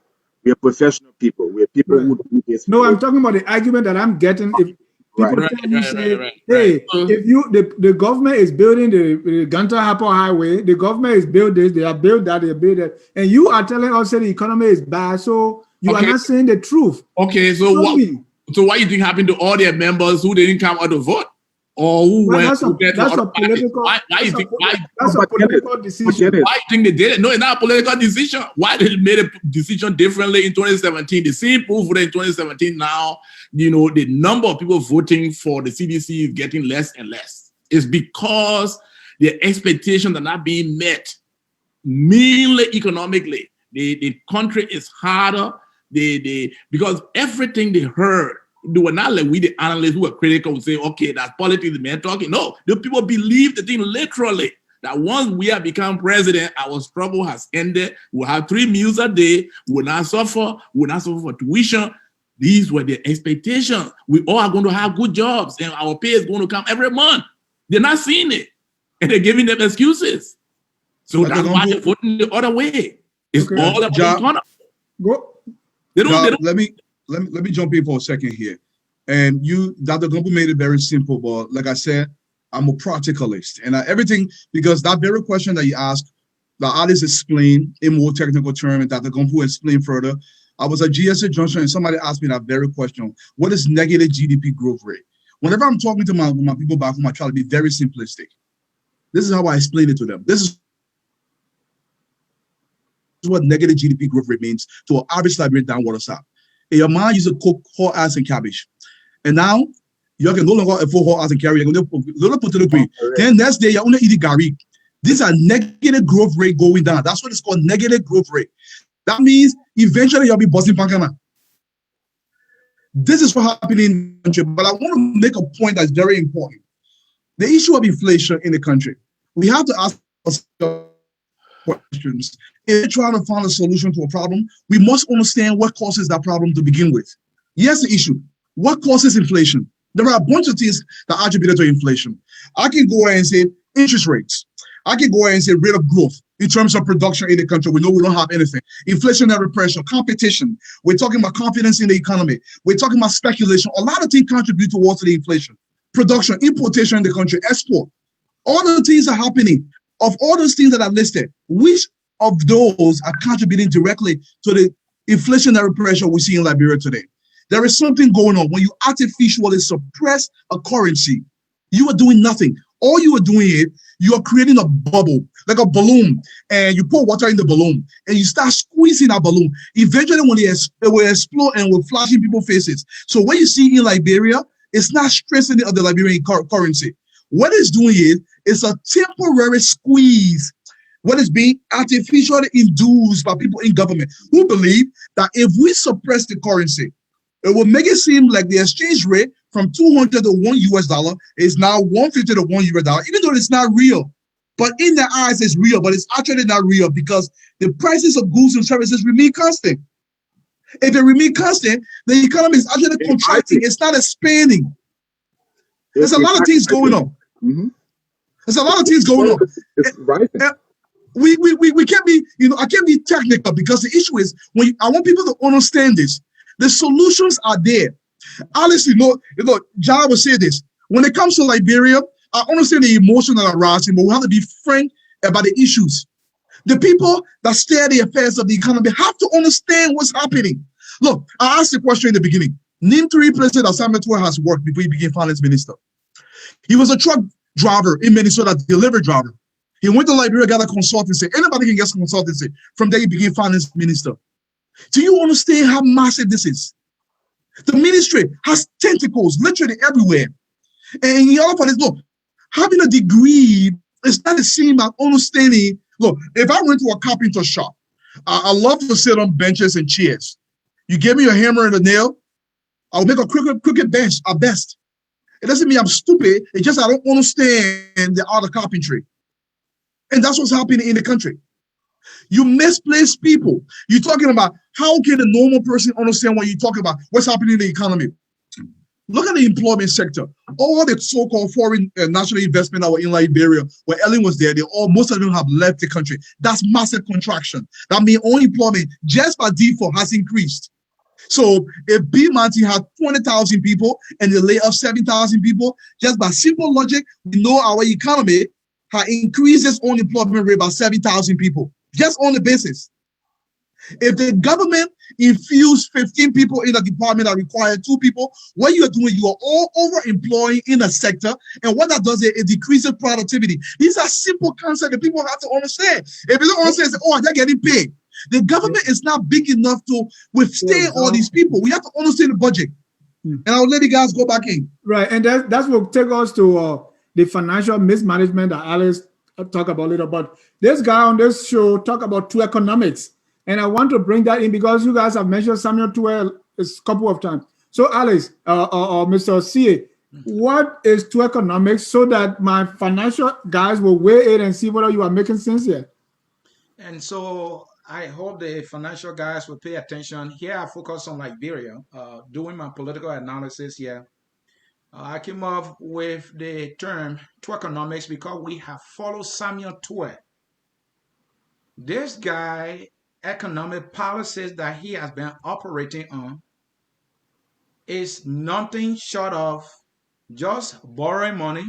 F: We are professional people. We are people
C: Right.
F: who do this.
C: No, I'm talking about the argument that I'm getting. If people
F: Right.
C: tell you, say,
D: right.
C: hey,
D: So-
C: if the government is building the Ganta Hapo Highway, the government is build this, they have built that, they build that, and you are telling us that the economy is bad, so you are
D: Okay.
C: not saying the truth.
D: Okay, so
C: Show
D: what?
C: me.
D: So what you think happened to all their members who didn't come out to vote, or who
C: Well,
D: went?
C: that's a
D: who went to
C: that's
D: other
C: a
D: parties?
C: political.
D: Why you
C: That's
D: think?
C: a
D: Why
F: But get it.
C: political
F: Get
C: decision.
F: it.
D: Why you think they did it? No, it's not a political decision. Why they made a decision differently in 2017? The same people voted in 2017 now. The number of people voting for the CDC is getting less and less. It's because their expectations are not being met, mainly economically. The country is harder. Because everything they heard, they were not like we, the analysts who were critical, would say, okay, that's politics, the man talking. No, the people believe the thing literally. That once we have become president, our struggle has ended. We'll have 3 meals a day. We'll not suffer. We'll not suffer for tuition. These were the expectations. We all are going to have good jobs and our pay is going to come every month. They're not seeing it. And they're giving them excuses. So that's why they're voting the other way. It's
C: Okay.
D: all about the economy.
C: Go.
D: They don't.
E: Let me jump in for a second here. And Dr. Gumbo made it very simple, but like I said, I'm a practicalist, and everything, because that very question that you asked, the artist explained in more technical terms, and Dr. Gumbo explained further. I was at GSA Junction, and somebody asked me that very question: what is negative GDP growth rate? Whenever I'm talking to my people back home, I try to be very simplistic. This is how I explain it to them. This is what negative GDP growth rate means to an average Liberian down water south. In your mind, you used to cook whole ass and cabbage. And now, you can no longer afford whole ass and carry. You're going to little potato green. Then next day, you're only eating gari. These are negative growth rate going down. That's what it's called, negative growth rate. That means eventually you'll be buzzing pankana. This is what happening in the country. But I want to make a point that's very important. The issue of inflation in the country. We have to ask ourselves questions. If we're trying to find a solution to a problem, we must understand what causes that problem to begin with. Here's the issue. What causes inflation? There are a bunch of things that are attributed to inflation. I can go ahead and say interest rates. I can go ahead and say rate of growth in terms of production in the country. We know we don't have anything. Inflationary pressure, competition. We're talking about confidence in the economy. We're talking about speculation. A lot of things contribute towards the inflation. Production, importation in the country, export. All the things are happening. Of all those things that are listed, which of those are contributing directly to the inflationary pressure we see in Liberia today? There is something going on. When you artificially suppress a currency, you are doing nothing. All you are doing is you are creating a bubble, like a balloon, and you pour water in the balloon, and you start squeezing that balloon. Eventually, when it will explode and will flash in people's faces. So what you see in Liberia, it's not stressing the Liberian currency. What it's doing is it's a temporary squeeze. What is being artificially induced by people in government who believe that if we suppress the currency, it will make it seem like the exchange rate from 200 to $1 is now 150 to $1, even though it's not real. But in their eyes, it's real, but it's actually not real because the prices of goods and services remain constant. If they remain constant, the economy is actually contracting. It's not expanding. There's a lot of things going on.
F: Mm-hmm.
E: There's a lot of things going on.
F: It's rising.
E: We can't be, I can't be technical because the issue is I want people to understand this. The solutions are there. Honestly, John will say this. When it comes to Liberia, I understand the emotion that arises, but we have to be frank about the issues. The people that steer the affairs of the economy have to understand what's happening. Look, I asked the question in the beginning. Name 3 places that Samuel Eto'o has worked before he became finance minister. He was a truck driver in Minnesota, delivery driver. He went to Liberia, got a consultancy. Anybody can get consultancy. From there, he became finance minister. Do you understand how massive this is? The ministry has tentacles literally everywhere. And in all of this, look, having a degree is not the same as understanding. Look, if I went to a carpenter shop, I love to sit on benches and chairs. You give me a hammer and a nail, I'll make a crooked bench at best. It doesn't mean I'm stupid. It's just I don't understand the art of carpentry. And that's what's happening in the country. You misplace people. You're talking about how can a normal person understand what you're talking about, what's happening in the economy. Look at the employment sector. All the so-called foreign national investment that were in Liberia, where Ellen was there, most of them have left the country. That's massive contraction. That means unemployment just by default has increased. So if B Monty had 20,000 people and they lay off 7,000 people, just by simple logic, we know our economy has increased its unemployment rate by 7,000 people, just on the basis. If the government infused 15 people in a department that required 2 people, what you are doing, you are all over-employing in a sector, and what that does is it decreases productivity. These are simple concepts that people have to understand. If you don't understand, say, oh, they're getting paid. The government is not big enough to withstand all these people. We have to understand the budget. And I'll let you guys go back in.
C: Right, and that's what take us to the financial mismanagement that Alex talked about later. But this guy on this show talk about two economics. And I want to bring that in because you guys have mentioned Samuel Tuel a couple of times. So, Alex, or Mr. CA, what is two economics so that my financial guys will weigh it and see whether you are making sense here?
A: And so I hope the financial guys will pay attention. Here I focus on Liberia, doing my political analysis here. I came up with the term economics because we have followed Samuel Tuel. This guy, economic policies that he has been operating on is nothing short of just borrowing money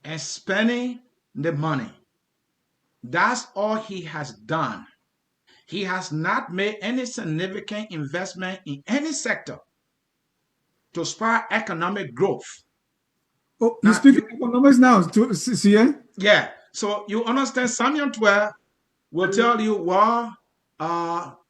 A: and spending the money. That's all he has done. He has not made any significant investment in any sector to spur economic growth.
C: Oh, you speak economics now, CA?
A: Yeah. So you understand Samuel Tuel will tell you, well,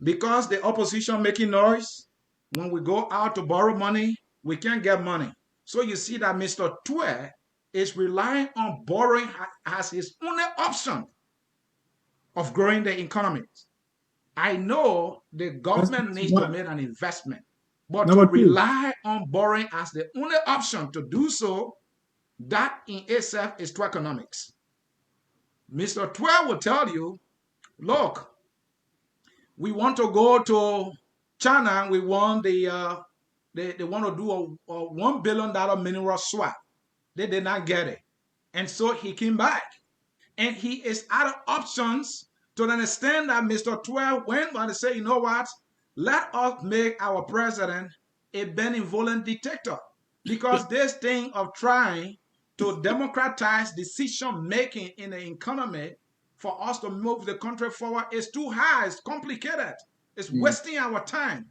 A: because the opposition making noise, when we go out to borrow money, we can't get money. So you see that Mr. Tuel is relying on borrowing as his only option of growing the economy. I know the government needs to make an investment, but to rely on borrowing as the only option to do so, that in itself is economics. Mr. Tuel will tell you, look, we want to go to China. We want they want to do a $1 billion mineral swap. They did not get it, and so he came back, and he is out of options to understand that Mr. Tuel went on to say, you know what? Let us make our president a benevolent dictator, because this thing of trying to democratize decision making in the economy for us to move the country forward is too high. It's complicated. It's wasting our time.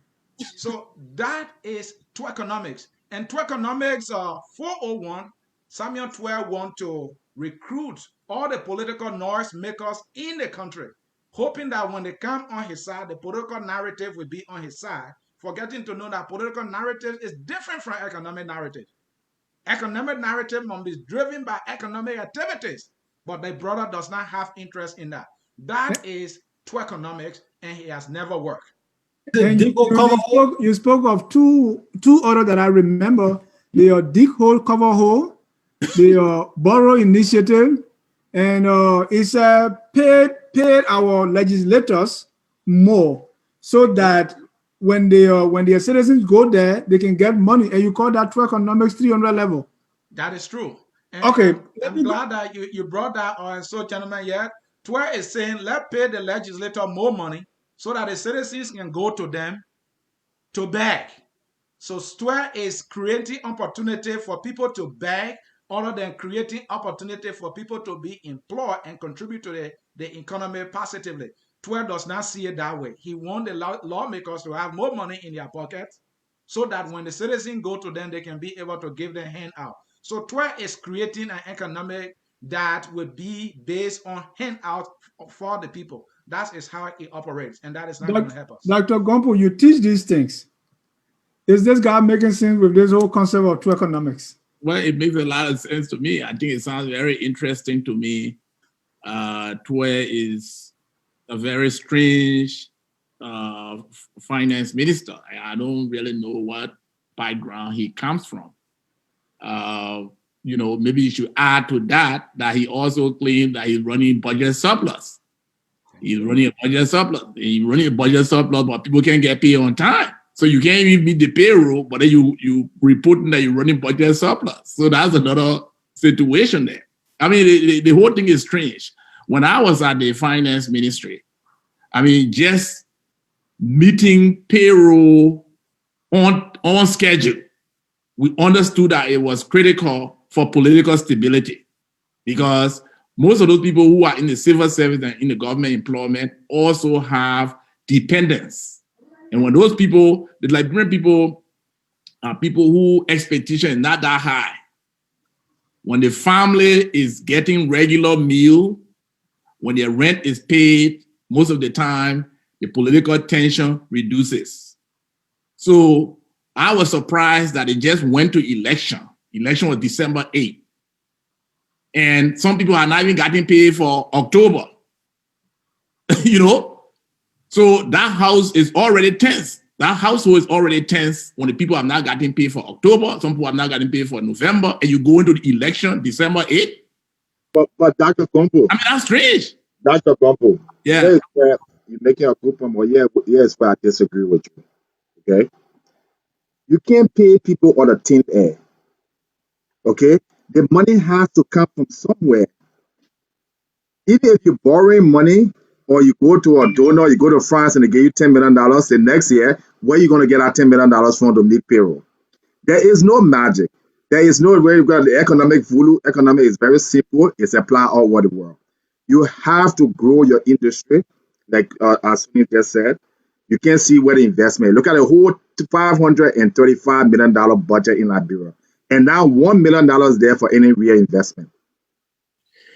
A: So that is economics. And economics 401, Samuel Tuel want to recruit all the political noise makers in the country, hoping that when they come on his side, the political narrative will be on his side, forgetting to know that political narrative is different from economic narrative. Economic narrative must be driven by economic activities, but the brother does not have interest in that. That is economics, and he has never worked.
C: And you spoke of two other that I remember. The dig hole, cover hole, the borrow initiative, and it's paid our legislators more so that when their citizens go there, they can get money. And you call that economics 300 level.
A: That is true. And
C: okay.
A: I'm glad that you brought that on. So, gentlemen, yeah, Tuel is saying, let's pay the legislator more money so that the citizens can go to them to beg. So Tuel is creating opportunity for people to beg, other than creating opportunity for people to be employed and contribute to the economy positively. Tuel does not see it that way. He wants the lawmakers to have more money in their pockets so that when the citizens go to them, they can be able to give their hand out. So Tuel is creating an economic that would be based on handout for the people. That is how it operates, and that is not going to help us.
C: Dr. Gompo, you teach these things. Is this guy making sense with this whole concept of true economics?
D: Well, it makes a lot of sense to me. I think it sounds very interesting to me. Tue is a very strange finance minister. I don't really know what background he comes from. Maybe you should add to that he also claimed that he's running budget surplus. He's running a budget surplus. He's running a budget surplus, but people can't get paid on time. So you can't even meet the payroll, but then you reporting that you're running budget surplus. So that's another situation there. I mean, the whole thing is strange. When I was at the finance ministry, I mean, just meeting payroll on schedule, we understood that it was critical for political stability, because most of those people who are in the civil service and in the government employment also have dependents. And when those people, the Liberian people, are people who expectation is not that high. When the family is getting regular meal, when their rent is paid, most of the time, the political tension reduces. So I was surprised that it just went to election. Election was December 8th. And some people are not even getting paid for October. So that house is already tense. That household is already tense when the people are not getting paid for October. Some people are not getting paid for November. And you go into the election December 8th.
F: But Dr. Gompo.
D: I mean, that's strange.
F: Dr. Gompo.
D: Yeah.
F: Here's where you're making a good point, but here's where I disagree with you. Okay? You can't pay people on a thin air. Okay? The money has to come from somewhere. Even if you're borrowing money, or you go to a donor, you go to France and they give you $10 million, the next year, where are you going to get that $10 million from to meet payroll? There is no magic. There is no way. The economic voodoo. Economic is very simple. It's applied all over the world. You have to grow your industry, like as Smith just said. You can't see where the investment. Look at the whole $535 million budget in Liberia, and now $1 million there for any real investment.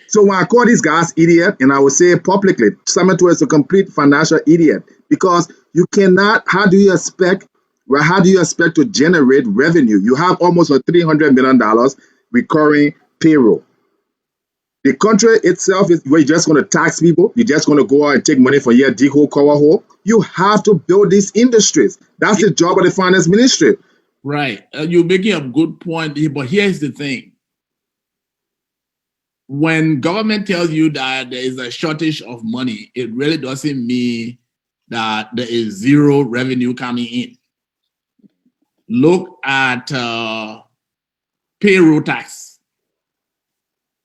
F: So when I call these guys idiot, and I will say publicly, Sameto is a complete financial idiot, because you cannot. How do you expect to generate revenue? You have almost a $300 million recurring payroll. The country itself is where you're just going to tax people. You're just going to go out and take money for your dig hole, cover hole. You have to build these industries. That's the job of the finance ministry.
D: Right. You're making a good point, but here's the thing. When government tells you that there is a shortage of money, it really doesn't mean that there is zero revenue coming in. Look at payroll tax.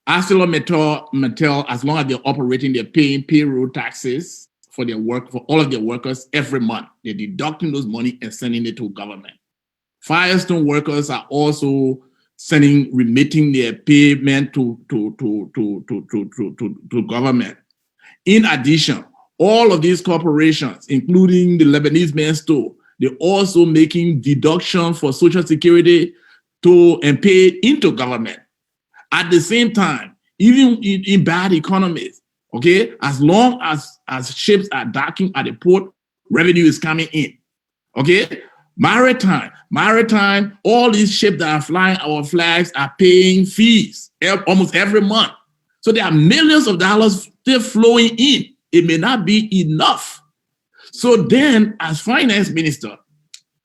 D: ArcelorMittal, as long as they're operating, they're paying payroll taxes for their work, for all of their workers every month. They're deducting those money and sending it to government. Firestone workers are also remitting their payment to government. In addition, all of these corporations, including the Lebanese men's store, they're also making deduction for Social Security and pay into government. At the same time, even in bad economies, okay, as long as ships are docking at the port, revenue is coming in. Okay. Maritime, all these ships that are flying our flags are paying fees almost every month. So there are millions of dollars still flowing in. It may not be enough. So then, as finance minister,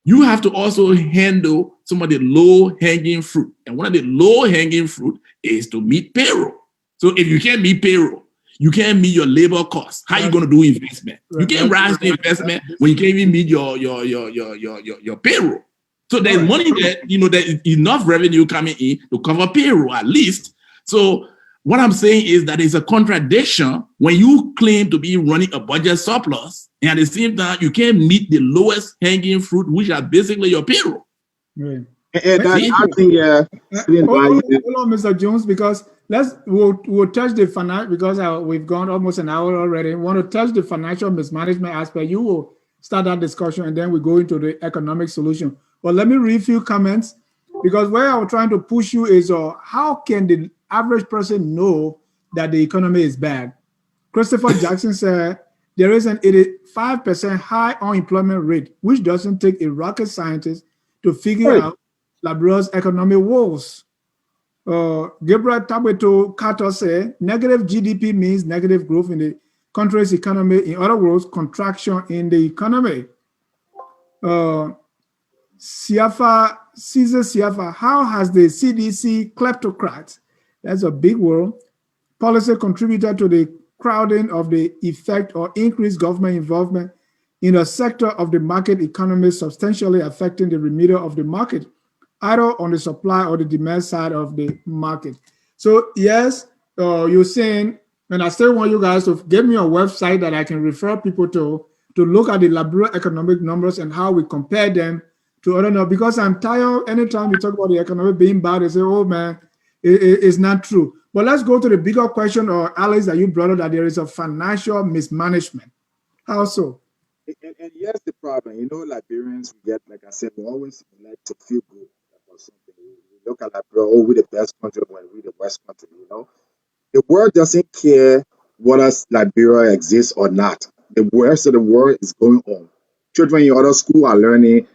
D: you have to also handle some of the low-hanging fruit. And one of the low-hanging fruit is to meet payroll. So if you can't meet payroll, you can't meet your labor costs. How are you going to do investment? You can't rise the investment when you can't even meet your payroll. So there's money there, there is enough revenue coming in to cover payroll at least. So what I'm saying is that it's a contradiction when you claim to be running a budget surplus, and at the same time, you can't meet the lowest hanging fruit, which are basically your payroll.
C: Right.
F: And I think,
C: hold on, Mr. Jones, because we'll touch the finance, because we've gone almost an hour already. We want to touch the financial mismanagement aspect. You will start that discussion, and then we go into the economic solution. But let me read a few comments, because where I'm trying to push you is how can the average person know that the economy is bad? Christopher Jackson said there is an 85% high unemployment rate, which doesn't take a rocket scientist to figure out Liberia's economic woes. Gabriel Tabeto Carter said, negative GDP means negative growth in the country's economy. In other words, contraction in the economy. Caesar Siafa, how has the CDC kleptocrats, that's a big word, policy contributed to the crowding of the effect or increased government involvement in a sector of the market economy, substantially affecting the remainder of the market, either on the supply or the demand side of the market? So yes, you're saying, and I still want you guys to give me a website that I can refer people to look at the Liberia economic numbers and how we compare them to other numbers, because I'm tired anytime we talk about the economy being bad, they say, oh man, it's not true. But let's go to the bigger question, or Alex, that you brought up, that there is a financial mismanagement. How so?
F: And here's the problem. You know, Liberians, we get, like I said, we always like to feel good about something. We look at Liberia, oh, we're the best country when we're the worst country, you know. The world doesn't care whether Liberia exists or not. The rest of the world is going on. Children in other schools are learning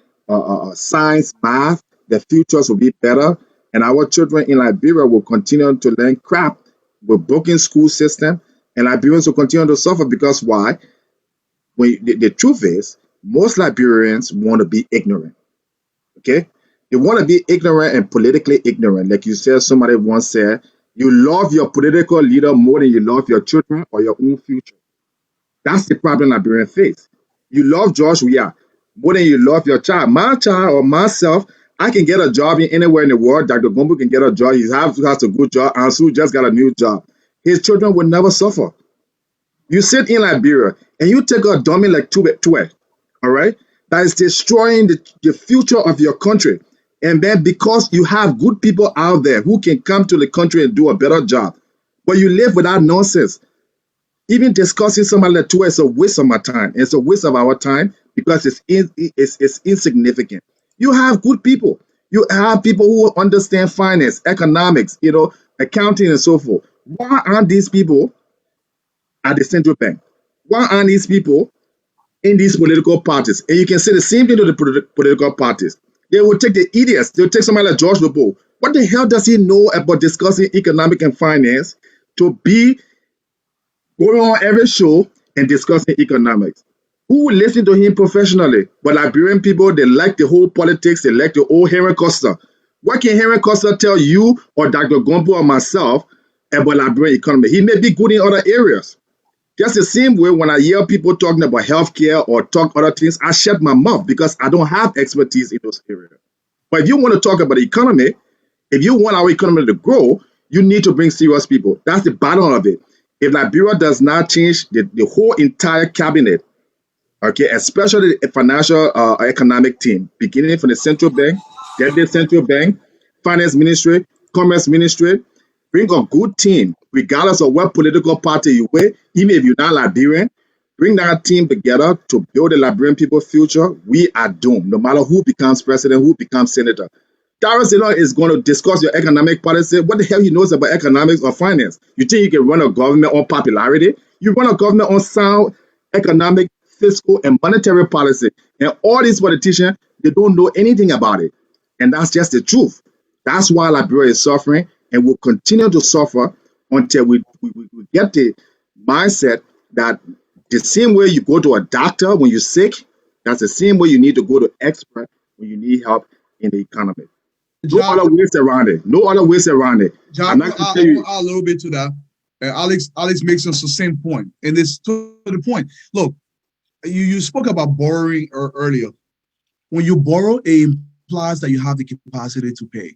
F: science, math. The futures will be better. And our children in Liberia will continue to learn crap with broken school system. And Liberians will continue to suffer because why? The truth is, most Liberians want to be ignorant. Okay? They want to be ignorant and politically ignorant. Like you said, somebody once said, you love your political leader more than you love your children or your own future. That's the problem Liberians face. You love George Weah more than you love your child. My child or myself, I can get a job anywhere in the world. Dr. Gombo can get a job. He has a good job. Ansu just got a new job. His children will never suffer. You sit in Liberia and you take a dummy like Tuet, all right, that is destroying the future of your country. And then because you have good people out there who can come to the country and do a better job, but you live without nonsense. Even discussing somebody like Tuet is a waste of my time. It's a waste of our time because it's insignificant. You have good people. You have people who understand finance, economics, you know, accounting and so forth. Why aren't these people at the central bank? Why aren't these people in these political parties? And you can say the same thing to the political parties. They will take the idiots. They'll take somebody like George Lobo. What the hell does he know about discussing economic and finance to be going on every show and discussing economics? Who will listen to him professionally? But Liberian people, they like the whole politics. They like the old Henry Costa. What can Henry Costa tell you or Dr. Gombo or myself about Liberian economy? He may be good in other areas. Just the same way when I hear people talking about healthcare or talk other things, I shut my mouth because I don't have expertise in those areas. But if you want to talk about the economy, if you want our economy to grow, you need to bring serious people. That's the bottom of it. If Liberia does not change the whole entire cabinet, okay, especially the financial economic team, beginning from the central bank, deputy central bank, finance ministry, commerce ministry, bring a good team, regardless of what political party you wear, even if you're not Liberian, bring that team together to build the Liberian people's future. We are doomed, no matter who becomes president, who becomes senator. Darius Zeno is going to discuss your economic policy. What the hell he knows about economics or finance? You think you can run a government on popularity? You run a government on sound economic, fiscal, and monetary policy. And all these politicians, they don't know anything about it. And that's just the truth. That's why Liberia is suffering and will continue to suffer until we get the mindset that the same way you go to a doctor when you're sick, that's the same way you need to go to expert when you need help in the economy. No other ways around it. No other ways around it.
E: John, I'll add a little bit to that. Alex makes us the same point, and it's to the point. Look, you spoke about borrowing earlier. When you borrow, it implies that you have the capacity to pay.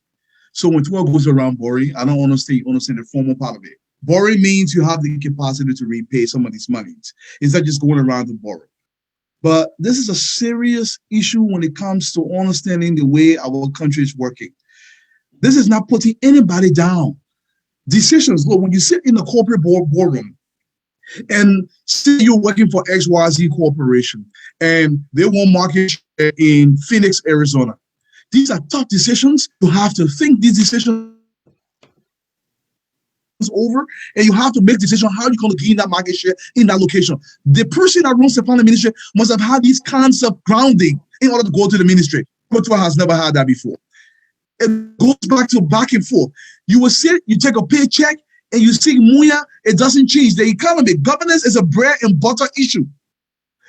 E: So when Tua goes around borrowing, I don't understand the formal part of it. Borrowing means you have the capacity to repay some of these monies. It's not just going around to borrow. But this is a serious issue when it comes to understanding the way our country is working. This is not putting anybody down. Decisions, look, when you sit in a corporate boardroom and say you're working for XYZ Corporation and they want market share in Phoenix, Arizona, these are tough decisions. You have to think these decisions over, and you have to make decisions how you're going to gain that market share in that location. The person that runs the planning ministry must have had these kinds of grounding in order to go to the ministry. Kotua has never had that before. It goes back and forth. You will sit, you take a paycheck, and you see Muya, it doesn't change. The economy, governance is a bread and butter issue.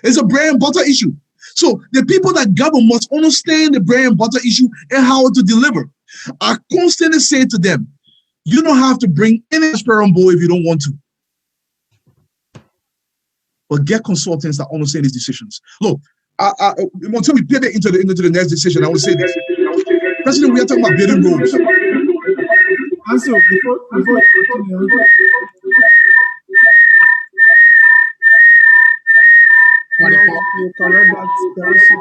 E: It's a bread and butter issue. So the people that govern must understand the bread and butter issue and how to deliver. I constantly say to them, you don't have to bring any expert on board if you don't want to. But get consultants that understand these decisions. Look, until we pivot into the next decision, I will say this. President, we are talking about building roads.
C: And so before you continue, you correct that very soon.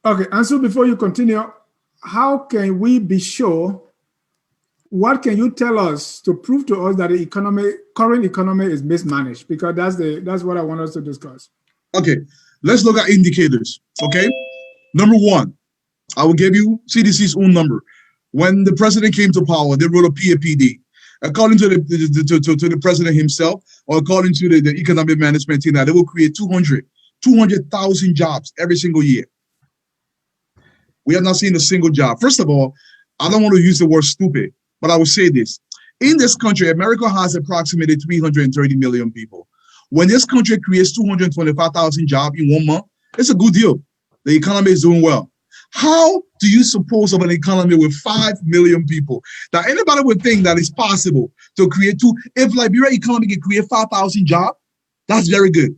C: Okay, and so before you continue, how can we be sure? What can you tell us to prove to us that the current economy is mismanaged? Because that's what I want us to discuss.
E: Okay, let's look at indicators. Okay, number one, I will give you CDC's own number. When the president came to power, they wrote a PAPD. According to the president himself, or according to the economic management team, that they will create 200,000 jobs every single year. We have not seen a single job. First of all, I don't want to use the word stupid, but I will say this. In this country, America has approximately 330 million people. When this country creates 225,000 jobs in 1 month, it's a good deal. The economy is doing well. How do you suppose of an economy with 5 million people that anybody would think that it's possible to create if Liberia economy can create 5,000 jobs, that's very good.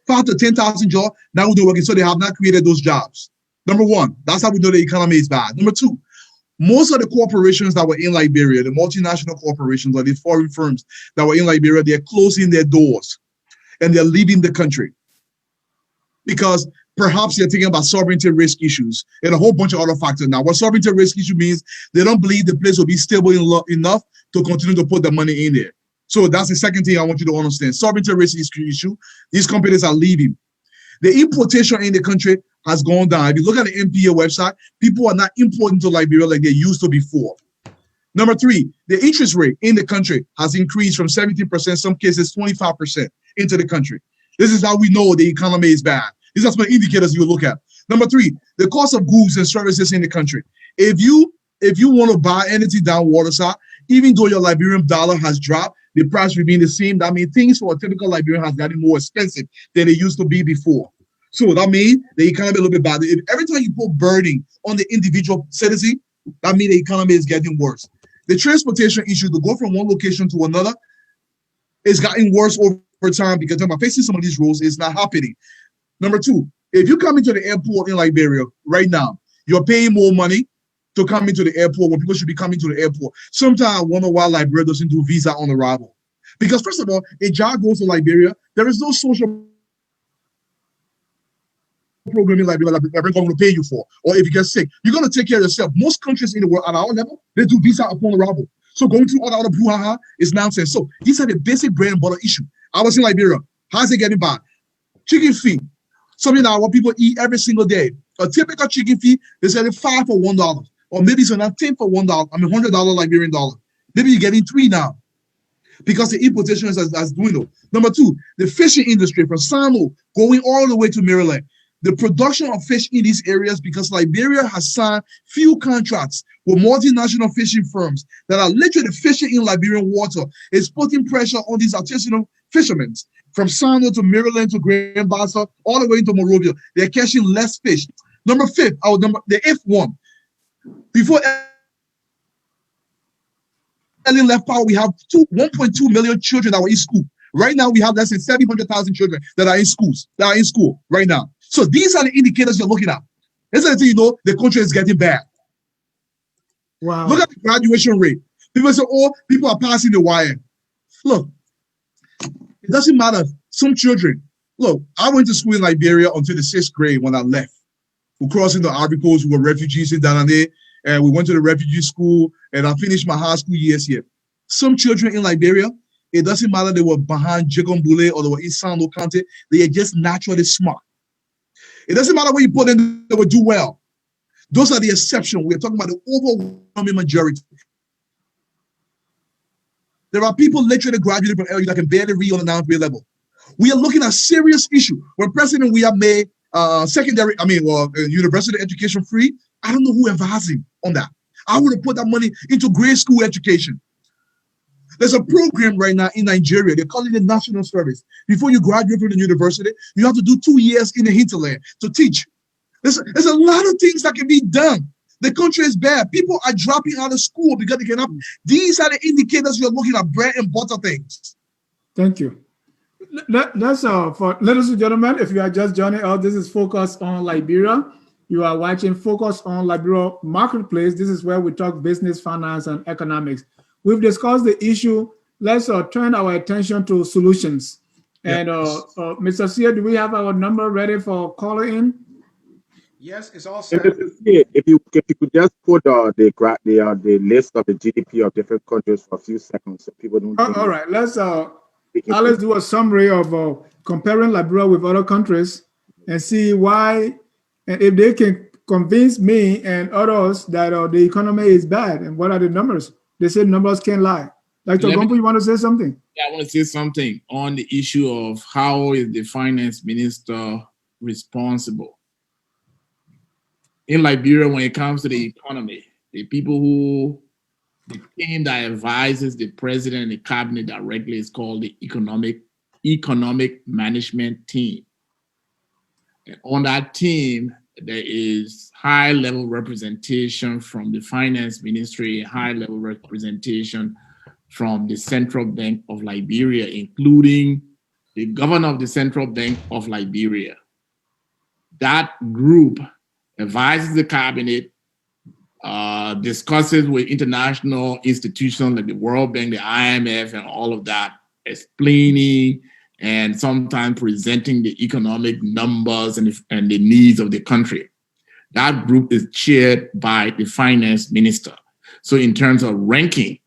E: 5 to 10,000 jobs, now we're working, so they have not created those jobs. Number one, that's how we know the economy is bad. Number two, most of the corporations that were in Liberia, the multinational corporations or the foreign firms that were in Liberia, they're closing their doors and they're leaving the country because perhaps they're thinking about sovereignty risk issues and a whole bunch of other factors. Now, what sovereignty risk issue means, they don't believe the place will be stable enough to continue to put the money in there. So that's the second thing I want you to understand. Sovereignty risk issue, these companies are leaving. The importation in the country has gone down. If you look at the NPA website, people are not importing to Liberia like they used to before. Number three, the interest rate in the country has increased from 17%, some cases 25% into the country. This is how we know the economy is bad. These are some indicators you look at. Number three, the cost of goods and services in the country. If you want to buy anything down waterside, even though your Liberian dollar has dropped, the price remains the same. That means things for a typical Liberian has gotten more expensive than they used to be before. So that means the economy a little bit bad. If every time you put burden on the individual citizen, that means the economy is getting worse. The transportation issue to go from one location to another is getting worse over time because I'm facing some of these roads, it's not happening. Number two, if you come into the airport in Liberia right now, you're paying more money to come into the airport when people should be coming to the airport. Sometimes I wonder why Liberia doesn't do visa on arrival. Because first of all, a job goes to Liberia, there is no social program in Liberia that Liberia going to pay you for. Or if you get sick, you're going to take care of yourself. Most countries in the world at our level, they do visa upon arrival. So going through all the other brouhaha is nonsense. So these are the basic bread and butter issue. I was in Liberia. How's it getting by? Chicken feet. Something that what people eat every single day. A typical chicken feet is selling 5 for $1. Or maybe it's not 10 for $1. I mean $100 Liberian dollar. Maybe you're getting 3 now. Because the importation has dwindled. Number two, the fishing industry from Samo going all the way to Maryland. The production of fish in these areas, because Liberia has signed few contracts with multinational fishing firms that are literally fishing in Liberian water, is putting pressure on these artisanal fishermen from Sano to Maryland to Grand Bassa, all the way into Monrovia. They're catching less fish. The eighth one. Before Ellen left power, we have 1.2 million children that were in school. Right now, we have less than 700,000 children that are in schools, that are in school right now. So these are the indicators you're looking at. This is the thing you know the country is getting bad.
C: Wow.
E: Look at the graduation rate. People say, oh, people are passing the wire. Look, it doesn't matter. Some children, look, I went to school in Liberia until the 6th grade when I left. We crossed into Ivory Coast, we were refugees in Danane, and we went to the refugee school, and I finished my high school years here. Some children in Liberia, it doesn't matter they were behind Jigombule or they were in Sando County, they are just naturally smart. It doesn't matter where you put them, they will do well. Those are the exception. We're talking about the overwhelming majority. There are people literally graduating from LU that can barely read on the 9th grade level. We are looking at serious issue. When President we have made university education free, I don't know who advised him on that. I would have put that money into grade school education. There's a program right now in Nigeria. They call it the national service. Before you graduate from the university, you have to do 2 years in the hinterland to teach. There's a lot of things that can be done. The country is bad. People are dropping out of school because they cannot. These are the indicators you're looking at, bread and butter things.
C: Thank you. That's for ladies and gentlemen, if you are just joining us, this is Focus on Liberia. You are watching Focus on Liberia Marketplace. This is where we talk business, finance, and economics. We've discussed the issue. Let's turn our attention to solutions. And Mr. Sia, do we have our number ready for calling in?
A: Yes, it's all set.
F: If you could just put the list of the GDP of different countries for a few seconds, so people don't.
C: All right, let's do a summary of comparing Liberia with other countries and see why, and if they can convince me and others that the economy is bad and what are the numbers. They say numbers can't lie. Dr. Gompo, you want to say something?
D: Yeah, I want to say something on the issue of how is the finance minister responsible. In Liberia, when it comes to the economy, the team that advises the president and the cabinet directly is called the economic management team. And on that team, there is high-level representation from the finance ministry, high-level representation from the Central Bank of Liberia, including the governor of the Central Bank of Liberia. That group advises the cabinet, discusses with international institutions like the World Bank, the IMF, and all of that, explaining and sometimes presenting the economic numbers and the needs of the country. That group is chaired by the finance minister. So in terms of ranking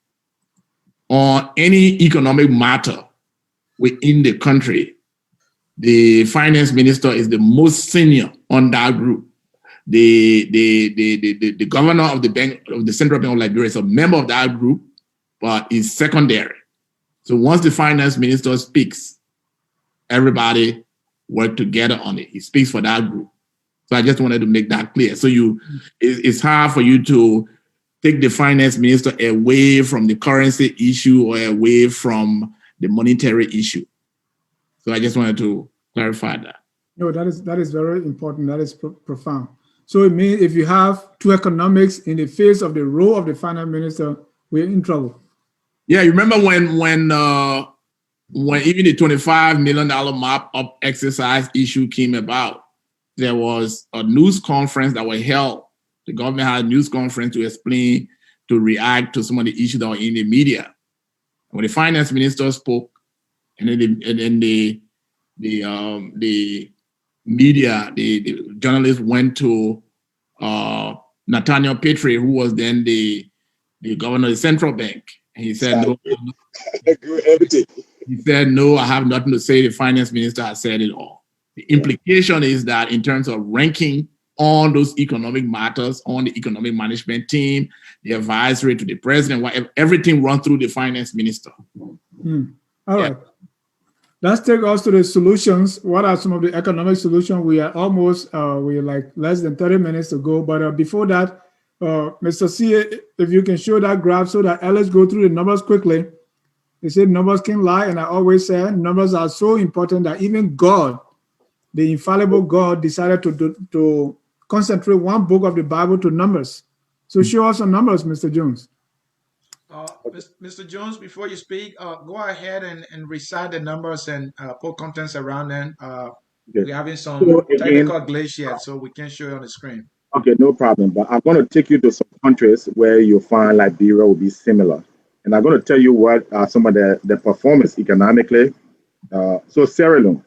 D: on any economic matter within the country, the finance minister is the most senior on that group. The governor of the Central Bank of Liberia is a member of that group, but is secondary. So once the finance minister speaks, everybody work together on it. He speaks for that group. So I just wanted to make that clear. So it's hard for you to take the finance minister away from the currency issue or away from the monetary issue. So I just wanted to clarify that.
C: No, that is very important. That is profound. So it means if you have two economics in the face of the role of the finance minister, we're in trouble.
D: Yeah, you remember when even the $25 million map up exercise issue came about, there was a news conference that was held. The government had a news conference to explain, to react to some of the issues that were in the media. When the finance minister spoke, and then the media, the journalists went to Nathaniel Petrie, who was then the governor of the central bank. And he said, no, he said, no, I have nothing to say. The finance minister has said it all. The implication is that in terms of ranking on those economic matters, on the economic management team, the advisory to the president, everything runs through the finance minister.
C: All right. Let's take us to the solutions. What are some of the economic solutions? We are almost, we're like less than 30 minutes to go. But before that, Mr. C, if you can show that graph so that let's go through the numbers quickly. They said numbers can lie. And I always say numbers are so important that even God, the infallible God, decided to concentrate one book of the Bible to numbers. So show us some numbers, Mr. Jones.
A: Mr. Jones, before you speak, go ahead and recite the numbers and put contents around them. We're having some technical glitch yet, so we can't show it on the screen.
F: Okay, no problem. But I'm going to take you to some countries where you'll find Liberia will be similar. And I'm going to tell you what some of the performance economically. So Sierra Leone.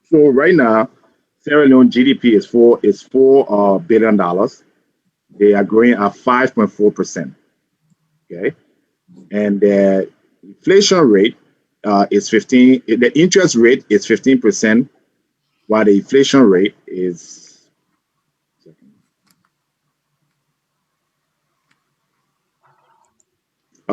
F: So right now, Sierra Leone GDP is $4 billion. They are growing at 5.4%. Okay, and the inflation rate is 15. The interest rate is 15%, while the inflation rate is 6%.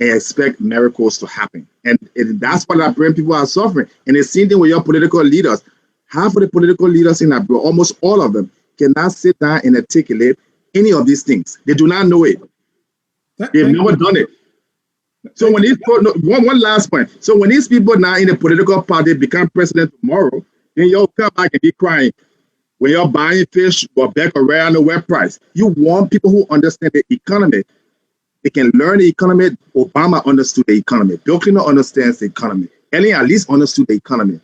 F: and expect miracles to happen. And that's why Liberian people are suffering. And the same thing with your political leaders. Half of the political leaders in Liberia, almost all of them, cannot sit down and articulate any of these things. They do not know it. They've never done it. So when these one last point. So when these people now in the political party become president tomorrow, then you'll come back and be crying. When you're buying fish or back around the web price, you want people who understand the economy. They can learn the economy. Obama understood the economy. Bill Clinton understands the economy. Ellen at least understood the economy.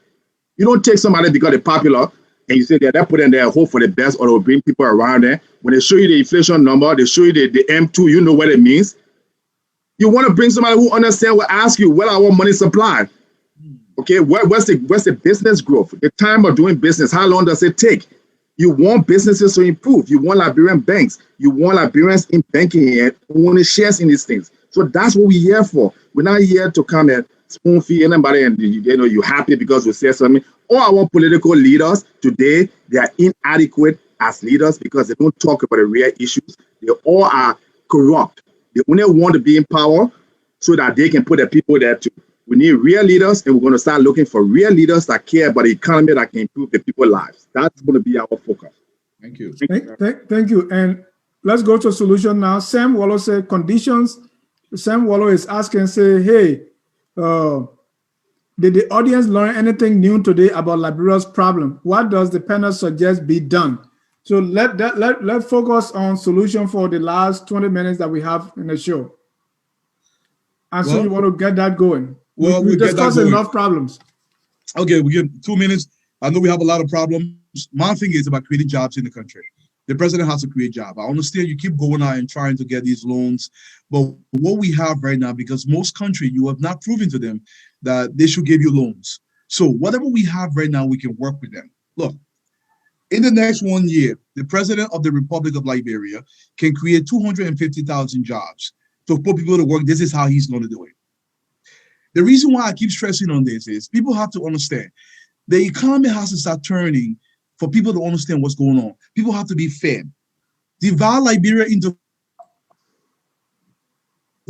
F: You don't take somebody because they're popular and you say they're put in there hope for the best or they'll bring people around there. When they show you the inflation number, they show you the M2, you know what it means. You want to bring somebody who understands, will ask you, what our money supply? Okay, what's the business growth? The time of doing business, how long does it take? You want businesses to improve. You want Liberian banks. You want Liberians in banking and owning shares in these things. So that's what we're here for. We're not here to come and spoon feed anybody and you're happy because we say something. All our political leaders today, they are inadequate as leaders because they don't talk about the real issues. They all are corrupt. They only want to be in power so that they can put the people there too. We need real leaders, and we're going to start looking for real leaders that care about the economy that can improve the people's lives. That's going to be our focus.
A: Thank you.
C: Thank you. And let's go to a solution now. Sam Wallow said conditions. Sam Wallow is asking, say, hey, did the audience learn anything new today about Liberia's problem? What does the panel suggest be done? So let's focus on solution for the last 20 minutes that we have in the show. And so you want to get that going.
E: Well,
C: we discussed enough problems.
E: Okay, we give 2 minutes. I know we have a lot of problems. My thing is about creating jobs in the country. The president has to create jobs. I understand you keep going out and trying to get these loans, but what we have right now, because most countries, you have not proven to them that they should give you loans. So whatever we have right now, we can work with them. Look, in the next 1 year, the president of the Republic of Liberia can create 250,000 jobs. To put people to work, this is how he's going to do it. The reason why I keep stressing on this is people have to understand the economy has to start turning for people to understand what's going on. People have to be fed. Divide Liberia into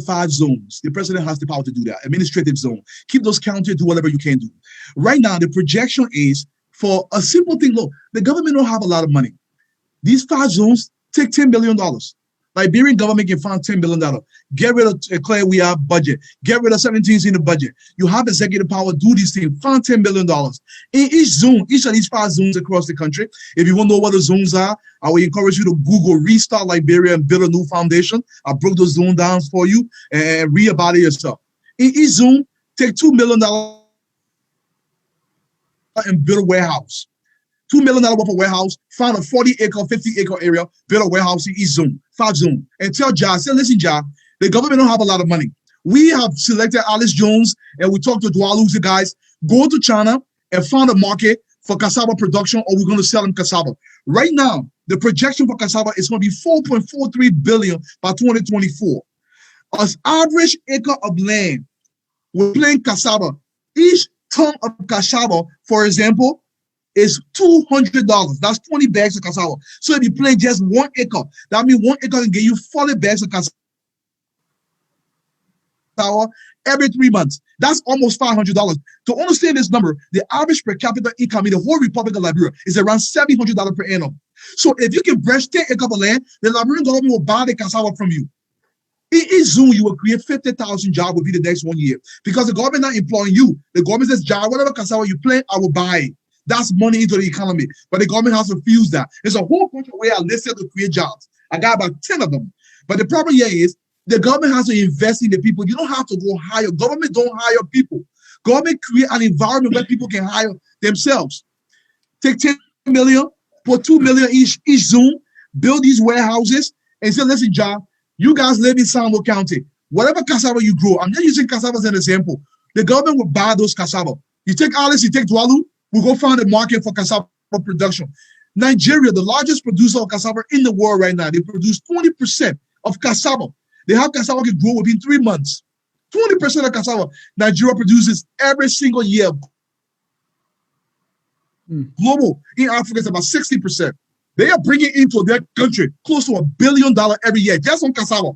E: 5 zones. The president has the power to do that. Administrative zone. Keep those counted, do whatever you can do. Right now, the projection is for a simple thing. Look, the government don't have a lot of money. These 5 zones take $10 billion. Liberian government can find $10 billion. Get rid of Claire, we have budget. Get rid of 17s in the budget. You have executive power, do these things, find $10 billion. In each zone, each of these 5 zones across the country, if you want to know what the zones are, I will encourage you to Google Restart Liberia and build a new foundation. I broke those zones down for you and read about it yourself. In each zone, take $2 million and build a warehouse. $2 million worth of warehouse, find a 40-acre, 50-acre area, build a warehouse in each zone, 5 zone, and tell Ja, say, listen, Ja, the government don't have a lot of money. We have selected Alice Jones, and we talked to Dwalu, the guys, go to China and find a market for cassava production, or we're going to sell them cassava. Right now, the projection for cassava is going to be $4.43 billion by 2024. An average acre of land, we're playing cassava. Each ton of cassava, for example, is $200. That's 20 bags of cassava. So if you plant just 1 acre, that means 1 acre can give you 40 bags of cassava every 3 months. That's almost $500. To understand this number, the average per capita income in the whole Republic of Liberia is around $700 per annum. So if you can breast 10 acres of land, the Liberian government will buy the cassava from you. In each zone, you will create 50,000 jobs within the next 1 year because the government not employing you. The government says, "Ja, whatever cassava you plant, I will buy it." That's money into the economy. But the government has refused that. There's a whole bunch of ways I listed to create jobs. I got about 10 of them. But the problem here is the government has to invest in the people. You don't have to go hire. Government don't hire people. Government create an environment where people can hire themselves. Take 10 million, put 2 million each zone, build these warehouses, and say, listen, Ja, you guys live in San Luis County. Whatever cassava you grow, I'm just using cassava as an example. The government will buy those cassava. You take Alice, you take Dwalu, we'll go find a market for cassava production. Nigeria, the largest producer of cassava in the world right now, they produce 20% of cassava. They have cassava can grow within 3 months. 20% of cassava Nigeria produces every single year. Global in Africa is about 60%. They are bringing into their country close to $1 billion every year just on cassava.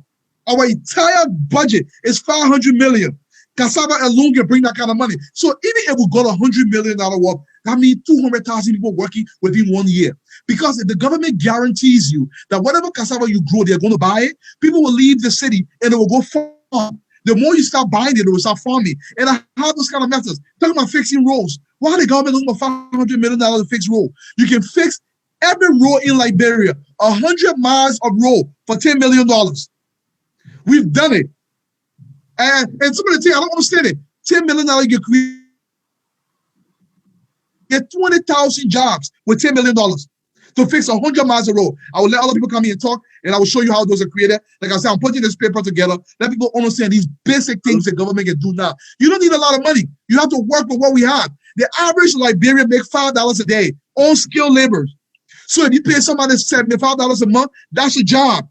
E: Our entire budget is 500 million. Cassava alone can bring that kind of money. So even if we got $100 million work, that means 200,000 people working within 1 year. Because if the government guarantees you that whatever cassava you grow, they're going to buy it, people will leave the city and they will go farm. The more you start buying it, they will start farming. And I have those kind of methods. Talking about fixing roads. Why the government looking for $500 million to fix road? You can fix every road in Liberia, 100 miles of road for $10 million. We've done it. And somebody tell you, I don't understand it. $10 million you create. Get 20,000 jobs with $10 million to fix 100 miles of road. I will let other people come here and talk, and I will show you how those are created. Like I said, I'm putting this paper together. Let people understand these basic things the government can do now. You don't need a lot of money. You have to work with what we have. The average Liberian make $5 a day on skilled laborers. So if you pay somebody $75 a month, that's a job.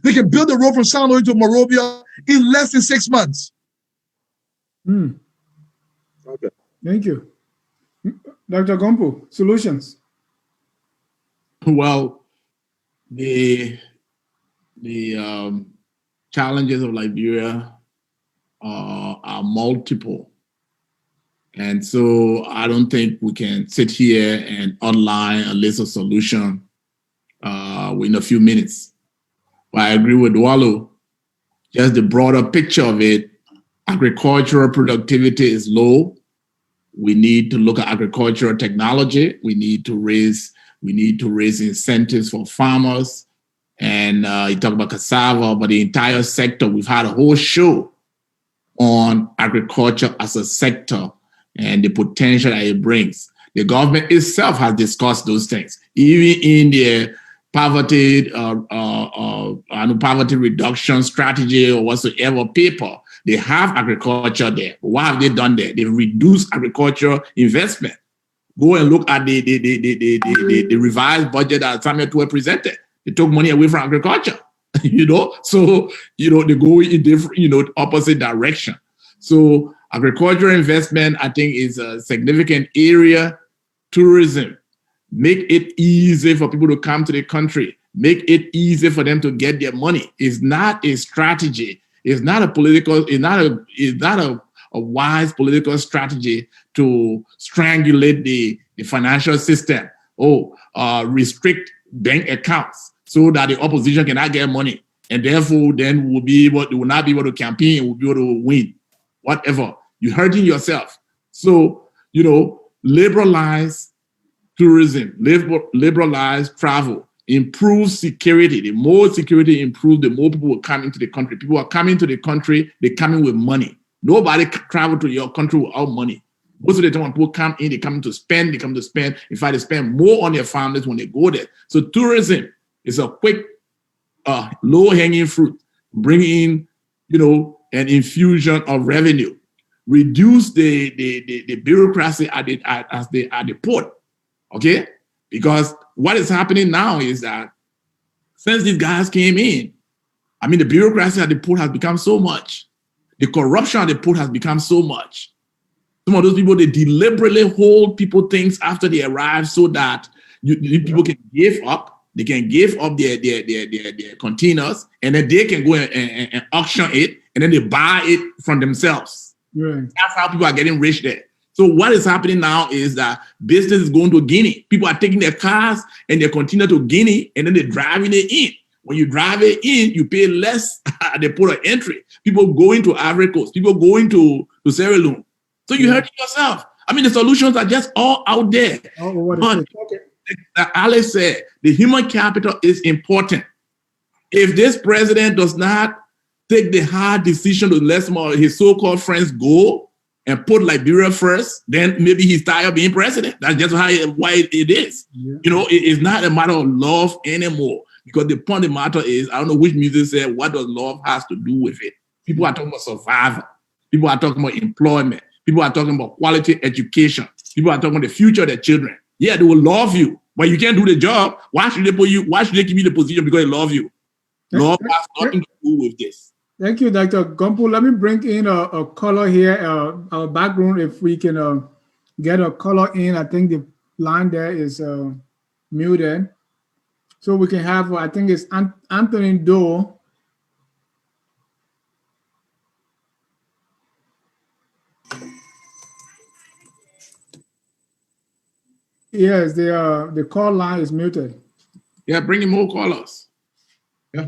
E: They can build a road from San Luis to Morovia in less than 6 months.
F: Okay.
C: Thank you. Dr. Gompo, solutions.
D: Well, the challenges of Liberia are multiple. And so I don't think we can sit here and outline a list of solutions in a few minutes. But I agree with Wallo. Just the broader picture of it, agricultural productivity is low. We need to look at agricultural technology. We need to raise incentives for farmers. And you talk about cassava, but the entire sector, we've had a whole show on agriculture as a sector and the potential that it brings. The government itself has discussed those things. Even in the poverty reduction strategy or whatsoever paper, they have agriculture there. What have they done there? They've reduced agriculture investment. Go and look at the revised budget that Samuel Tuwe presented. They took money away from agriculture, So, they go in different, opposite direction. So agricultural investment, I think, is a significant area. Tourism, make it easy for people to come to the country. Make it easy for them to get their money. It's not a strategy. It's not a wise political strategy to strangulate the financial system. Restrict bank accounts so that the opposition cannot get money. And therefore, then we will not be able to campaign, we'll be able to win. Whatever. You're hurting yourself. So, liberalize tourism, liberalize travel, improve security. The more security improves, the more people will come into the country. People are coming to the country, they're coming with money. Nobody travel to your country without money. Most of the time when people come in, they come to spend. In fact, they spend more on their families when they go there. So tourism is a quick, low-hanging fruit. Bring in, an infusion of revenue. Reduce the bureaucracy at the port. Okay? Because what is happening now is that since these guys came in, the bureaucracy at the port has become so much. The corruption at the port has become so much. Some of those people, they deliberately hold people things after they arrive so that people can give up. They can give up their containers, and then they can go and auction it, and then they buy it from themselves.
C: Right.
D: That's how people are getting rich there. So what is happening now is that business is going to Guinea. People are taking their cars and they continue to Guinea, and then they're driving it in. When you drive it in, you pay less at the port of entry. People going to Ivory Coast, people going to Sierra Leone. So you hurt yourself. The solutions are just all out there. But Alex said, the human capital is important. If this president does not take the hard decision to let some of his so-called friends go and put Liberia first, then maybe he's tired of being president. That's just why it is. Yeah. It's not a matter of love anymore. Because the point of the matter is, I don't know which music said, what does love has to do with it? People are talking about survival. People are talking about employment. People are talking about quality education. People are talking about the future of their children. Yeah, they will love you, but you can't do the job. Why should they put you? Why should they give you the position? Because they love you. Love has nothing to do with this.
C: Thank you, Dr. Gompo. Let me bring in a caller here. Our background, if we can get a caller in. I think the line there is muted. So we can have, I think it's Anthony Doe. Yes, the call line is muted.
D: Yeah, bring in more callers.
E: Yeah.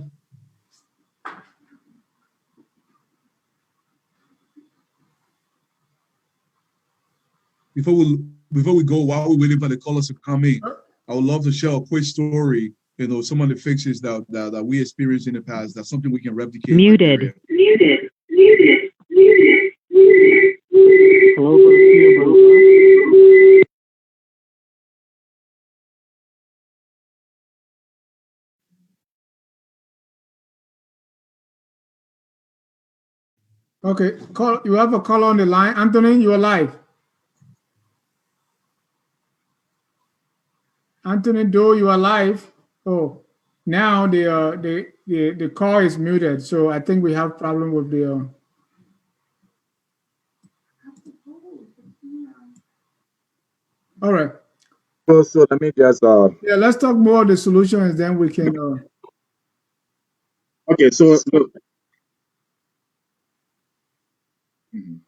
E: Before we go, while we're waiting for the callers to come in, I would love to share a quick story. You know, some of the fixes that we experienced in the past. That's something we can replicate.
G: Muted.
H: Muted. Hello,
C: Okay, call. You have a call on the line, Anthony. You are live. Anthony Doe, you are live. Oh, now the call is muted. So I think we have problem with the. All right.
F: So let me just
C: Yeah, let's talk more of the solutions. Then we can.
F: okay. So look. Mhm.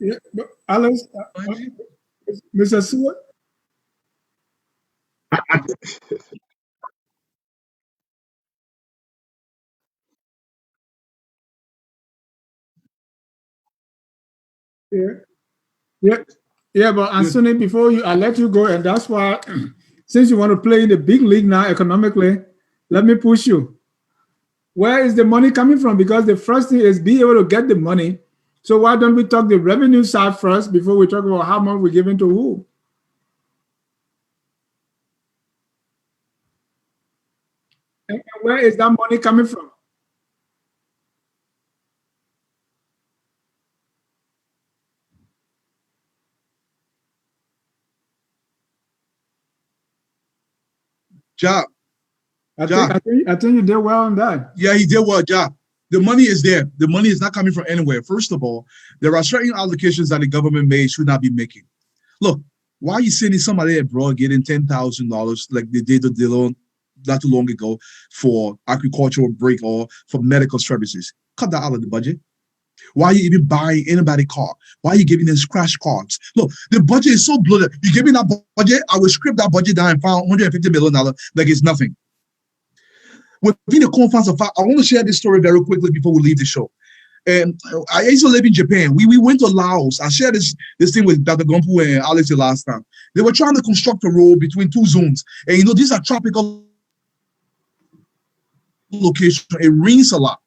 C: Yeah, but Alex, Mr. Stewart. Yeah, yeah, yeah. But Anthony, before you, I let you go, and that's why, since you want to play in the big league now economically, let me push you. Where is the money coming from? Because the first thing is be able to get the money. So why don't we talk the revenue side first before we talk about how much we're giving to who? And where is that money coming from?
E: Ja, Ja,
C: I think you did well on that.
E: yeah, he did well, Ja. The money is there. The money is not coming from anywhere. First of all, there are certain allocations that the government made should not be making. Look, why are you sending somebody abroad getting $10,000 like they did not too long ago for agricultural break or for medical services? Cut that out of the budget. Why are you even buying anybody car? Why are you giving them scratch cards? Look, the budget is so bloated. You give me that budget, I will script that budget down and find $150 million like it's nothing. Within the confines of, I want to share this story very quickly before we leave the show. And I used to live in Japan. We went to Laos. I shared this thing with Dr. Gompu and Alex the last time. They were trying to construct a road between two zones. And you know, these are tropical locations. It rains a lot.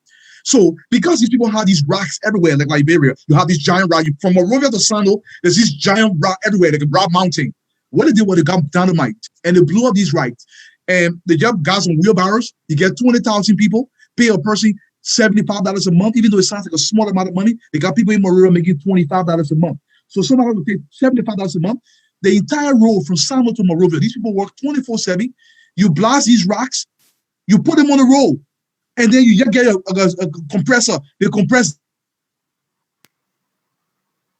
E: So because these people have these rocks everywhere, like Liberia, you have these giant rocks. From Monrovia to Sando, there's this giant rock everywhere, like a rock mountain. What they did was they got dynamite and they blew up these rocks. And they just got some wheelbarrows. You get 20,000 people, pay a person $75 a month, even though it sounds like a small amount of money. They got people in Monrovia making $25 a month. So somebody would pay $75 a month. The entire road from Sando to Monrovia, these people work 24/7. You blast these rocks, you put them on the road, and then you just get a compressor. They compress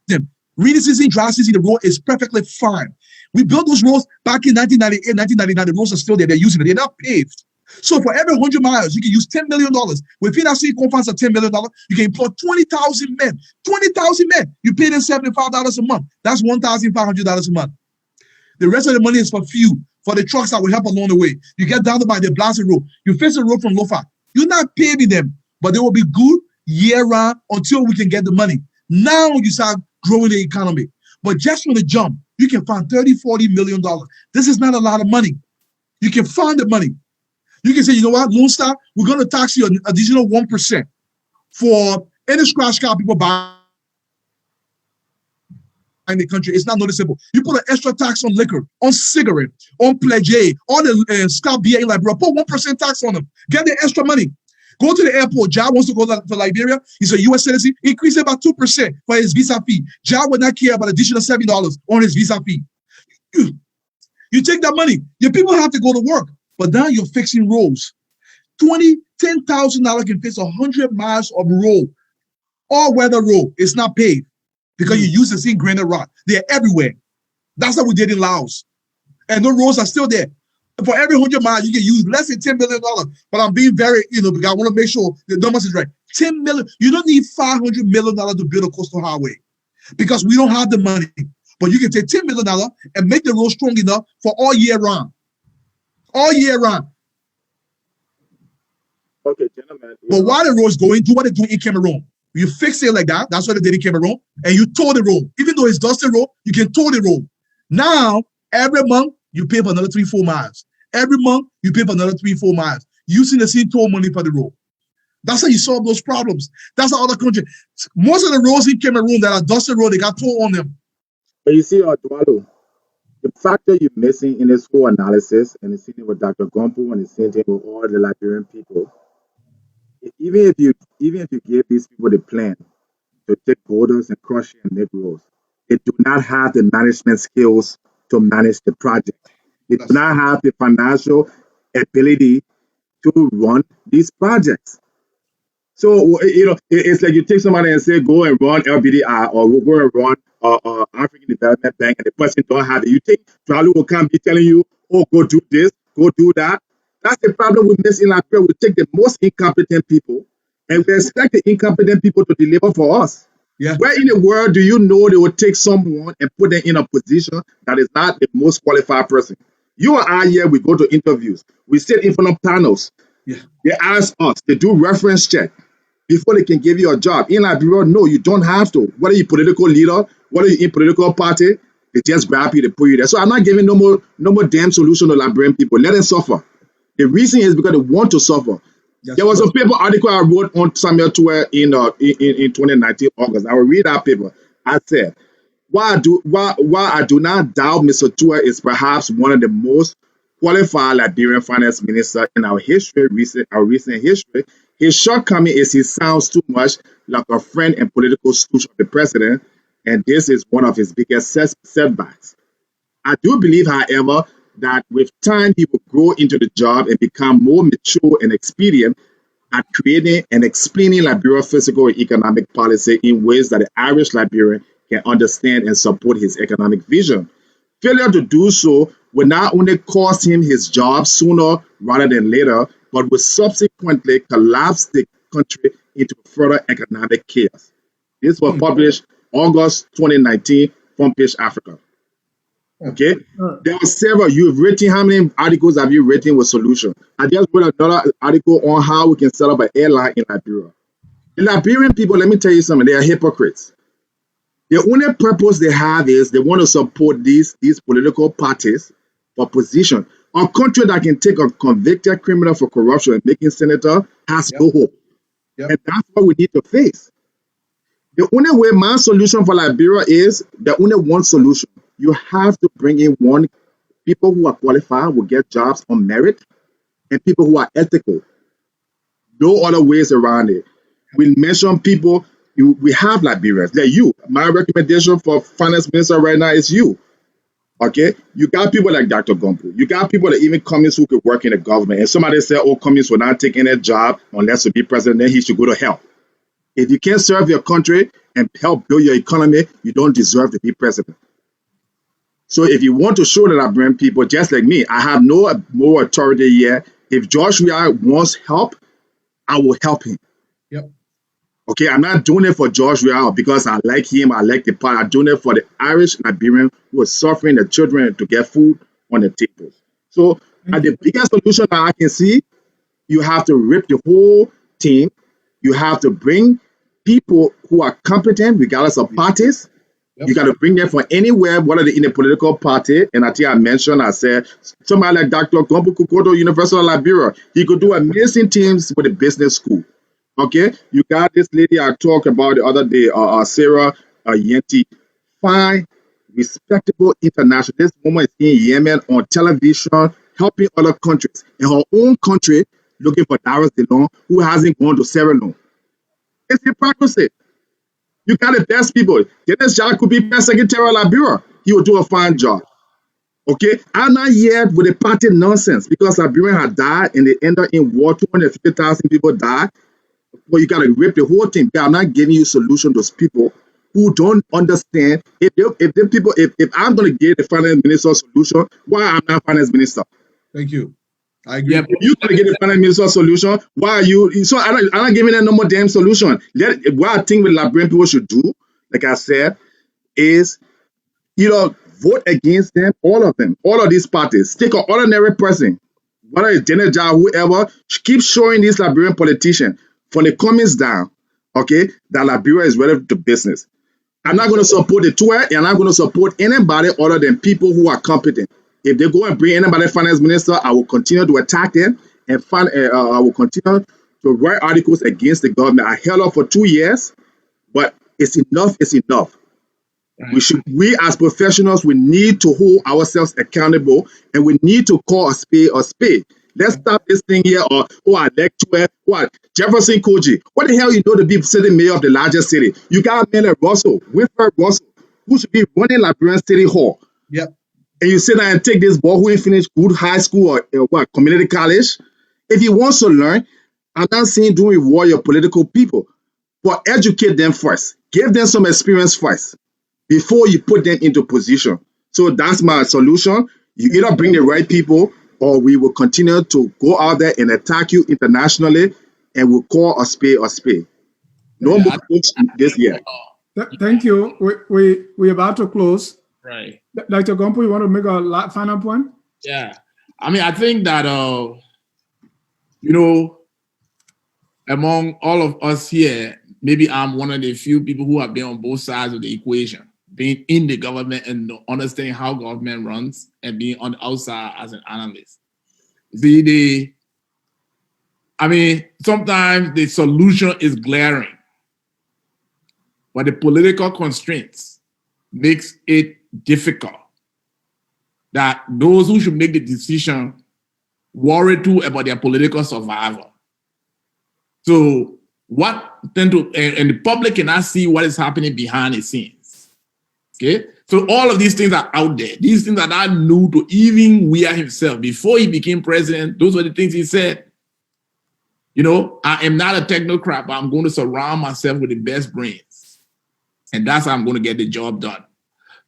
E: them. Rainy season, dry season, the road is perfectly fine. We built those roads back in 1998, 1999. The roads are still there. They're using it. They're not paved. So for every 100 miles, you can use $10 million. Within that city confines of $10 million, you can employ 20,000 men. 20,000 men. You pay them $75 a month. That's $1,500 a month. The rest of the money is for fuel, for the trucks that will help along the way. You get down by the blasted road. You fix the road from Lofa. You're not paving them, but they will be good year round until we can get the money. Now you start growing the economy. But just from the jump, you can find $30-40 million. This is not a lot of money. You can find the money. You can say, you know what, Lone Star, we're going to tax you an additional 1% for any scratch card people buy in the country. It's not noticeable. You put an extra tax on liquor, on cigarette, on pledge, on the scalp beer in Liberia. Put 1% tax on them. Get the extra money. Go to the airport. Ja wants to go to Liberia. He's a U.S. citizen. Increase it by 2% for his visa fee. Ja would not care about additional $7 on his visa fee. You take that money. Your people have to go to work. But now you're fixing roads. $10,000 can fix 100 miles of road. All weather road. It's not paved because you use the same granite rock. They're everywhere. That's what we did in Laos. And the roads are still there. For every 100 miles, you can use less than $10 million. But I'm being very, because I want to make sure the numbers is right. $10 million. You don't need $500 million to build a coastal highway because we don't have the money. But you can take $10 million and make the road strong enough for all year round. All year round.
F: Okay, gentlemen.
E: But while the road's going, do what they're doing in Cameroon. You fix it like that. That's what they did in Cameroon. And you tow the road. Even though it's dusty road, you can tow the road. Now, every month, you pay for another 3-4 miles. Every month, you pay for another 3-4 miles. Using the same toll money for the road. That's how you solve those problems. That's how other countries. Most of the roads in Cameroon that are dusty road, they got toll on them.
F: But you see, Dwalo, the factor you're missing in this whole analysis, and the same thing with Dr. Gompo and the same thing with all the Liberian people, even if you give these people the plan to take borders and crush it and make roads, they do not have the management skills to manage the project. They do not have the financial ability to run these projects. So, it's like you take somebody and say, go and run LBDI or go and run African Development Bank, and the person don't have it. You think Tralu will come be telling you, oh, go do this, go do that. That's the problem we miss in Liberia. We take the most incompetent people and we expect the incompetent people to deliver for us.
E: Yeah.
F: Where in the world do you know they will take someone and put them in a position that is not the most qualified person? You and I here, we go to interviews. We sit in front of panels.
E: Yeah.
F: They ask us, they do reference check before they can give you a job. In Liberia, no, you don't have to. Whether you're a political leader, whether you're in political party, they just grab you, they put you there. So I'm not giving no more damn solution to Liberian people. Let them suffer. The reason is because they want to suffer. There was a paper article I wrote on Samuel Tour in 2019 August. I will read that paper. I said, why I do not doubt Mr. Tour is perhaps one of the most qualified Liberian finance minister in our recent history. His shortcoming is he sounds too much like a friend and political stooge of the president, and this is one of his biggest setbacks. I do believe, however, that with time he will grow into the job and become more mature and experienced at creating and explaining Liberia's fiscal and economic policy in ways that the average Liberian can understand and support his economic vision. Failure to do so will not only cost him his job sooner rather than later, but will subsequently collapse the country into further economic chaos. This was published August 2019, Front Page Africa. Okay, there are several. You've written, how many articles have you written with solution? I just wrote another article on how we can set up an airline in Liberia. The Liberian people, let me tell you something, they are hypocrites. The only purpose they have is they want to support these political parties for position. A country that can take a convicted criminal for corruption and make him senator has no hope. And that's what we need to face. The only way my solution for Liberia is the only one solution. You have to bring in people who are qualified will get jobs on merit and people who are ethical. No other ways around it. We mention people, we have Liberians. They're you. My recommendation for finance minister right now is you. Okay? You got people like Dr. Gompo. You got people that even Cummings who could work in the government. And somebody said, oh, Cummings will not take any job unless to be president, then he should go to hell. If you can't serve your country and help build your economy, you don't deserve to be president. So if you want to show the Liberian people, just like me, I have no more authority here. If George Weah wants help, I will help him.
E: Yep.
F: Okay, I'm not doing it for George Weah because I like him, I like the part. I'm doing it for the Irish Liberian who are suffering, the children to get food on the table. So the biggest solution that I can see, you have to rip the whole team. You have to bring people who are competent regardless of parties. You got to bring them from anywhere, whether they're in a political party. And I think I said, somebody like Dr. Gombo Kukoto, University of Liberia, he could do amazing things with a business school. Okay, you got this lady I talked about the other day, Sarah Yenti, fine, respectable international. This woman is in Yemen on television, helping other countries. In her own country, looking for Darius DeLong, who hasn't gone to Sierra Leone. It's hypocrisy. You got the best people. Dennis Jack could be best secretary of Liberia. He will do a fine job. Okay, I'm not here with the party nonsense because Liberian had died and they ended in war. 250,000 people died. But you got to rip the whole thing. I'm not giving you a solution to those people who don't understand. If I'm going to give the finance minister a solution, why I'm not finance minister?
E: Thank you. I agree.
D: Yeah,
F: If you're going to give the finance minister a solution, why are you? So I'm not giving them no more damn solution. What I think with Liberian people should do, like I said, is vote against them, all of these parties. Take an ordinary person, whether it's Janet Jar, whoever, keep showing these Liberian politicians from the comments down, okay, that Liberia is ready to business. I'm not going to support the tour, and I'm not going to support anybody other than people who are competent. If they go and bring anybody finance minister, I will continue to attack them and I will continue to write articles against the government. I held up for 2 years, but it's enough. It's enough.
D: right.
F: We as professionals, we need to hold ourselves accountable, and we need to call a spade a spade. Let's stop this thing here, I like to what Jefferson Koji. What the hell you know to be city mayor of the largest city? You got a man like Russell, Wilfred Russell, who should be running Liberian City Hall.
E: Yep.
F: And you sit there and take this boy who ain't finished good high school or community college. If he wants to learn, I'm not saying don't reward your political people, but educate them first. Give them some experience first before you put them into position. So that's my solution. You either bring the right people or we will continue to go out there and attack you internationally and we'll call a spade a spade. No more this year.
C: Thank you. We're about to close.
D: Right.
C: Dr. Gompo, you want to make a final point?
D: Yeah. I mean, I think that, among all of us here, maybe I'm one of the few people who have been on both sides of the equation, being in the government and understanding how government runs and being on the outside as an analyst. See, sometimes the solution is glaring, but the political constraints makes it difficult that those who should make the decision worry too about their political survival. So and the public cannot see what is happening behind the scenes. Okay, so all of these things are out there. These things are not new to even Weah himself. Before he became president, those were the things he said. I am not a technocrat, but I'm going to surround myself with the best brains. And that's how I'm going to get the job done.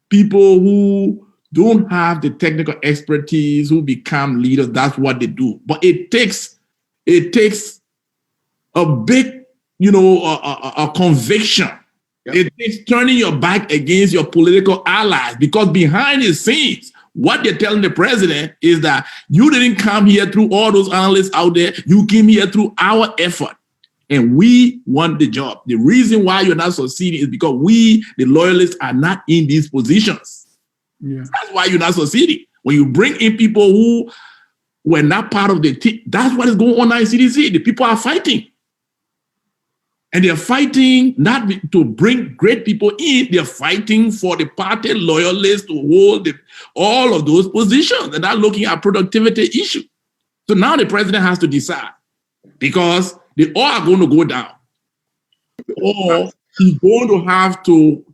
D: People who don't have the technical expertise, who become leaders, that's what they do. But it takes a big, a conviction. Yep. It takes turning your back against your political allies, because behind the scenes, what they're telling the president is that you didn't come here through all those analysts out there. You came here through our effort. And we want the job. The reason why you're not succeeding is because we, the loyalists, are not in these positions. Yeah. That's why you're not succeeding. When you bring in people who were not part of the team, that's what is going on in CDC. The people are fighting. And they're fighting not to bring great people in, they're fighting for the party loyalists to hold all of those positions. They're not looking at productivity issue. So now the president has to decide, because they all are going to go down. Or he's going to have to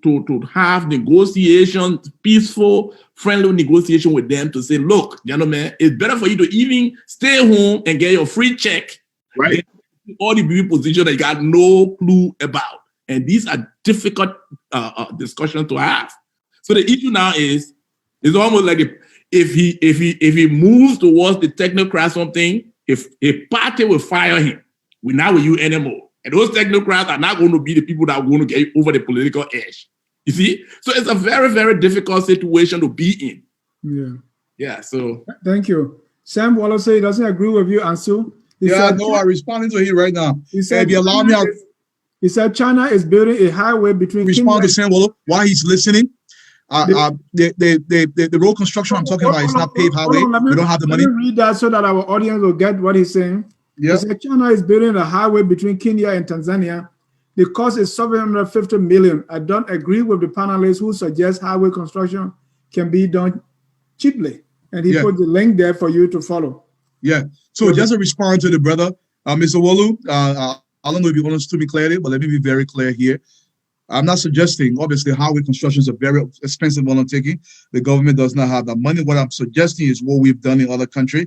D: have negotiations, peaceful, friendly negotiation with them to say, look, gentlemen, it's better for you to even stay home and get your free check.
F: Right.
D: All the beauty positions that you got no clue about. And these are difficult discussions to have. So the issue now is, it's almost like if he moves towards the technocrat something, if a party will fire him, we're not with you anymore. And those technocrats are not going to be the people that are going to get over the political edge. You see? So it's a very, very difficult situation to be in. Yeah, so.
C: Thank you. Sam Wallace said he doesn't agree with you, Ansu.
E: I responding to him right now.
C: He said,
E: if you allow me,
C: He said China is building a highway between
E: Respond to
C: Kenya.
E: Sanwo while he's listening. The road construction I'm talking about is not paved highway. We don't have the money.
C: Let me read that so that our audience will get what he's saying.
E: Yeah.
C: He said China is building a highway between Kenya and Tanzania. The cost is 750 million. I don't agree with the panelists who suggest highway construction can be done cheaply. And he put the link there for you to follow.
E: Yeah. So just to respond to the brother, Mr. Wolu, I don't know if you understood me clearly, but let me be very clear here. I'm not suggesting, obviously, highway construction is a very expensive undertaking. The government does not have that money. What I'm suggesting is what we've done in other countries.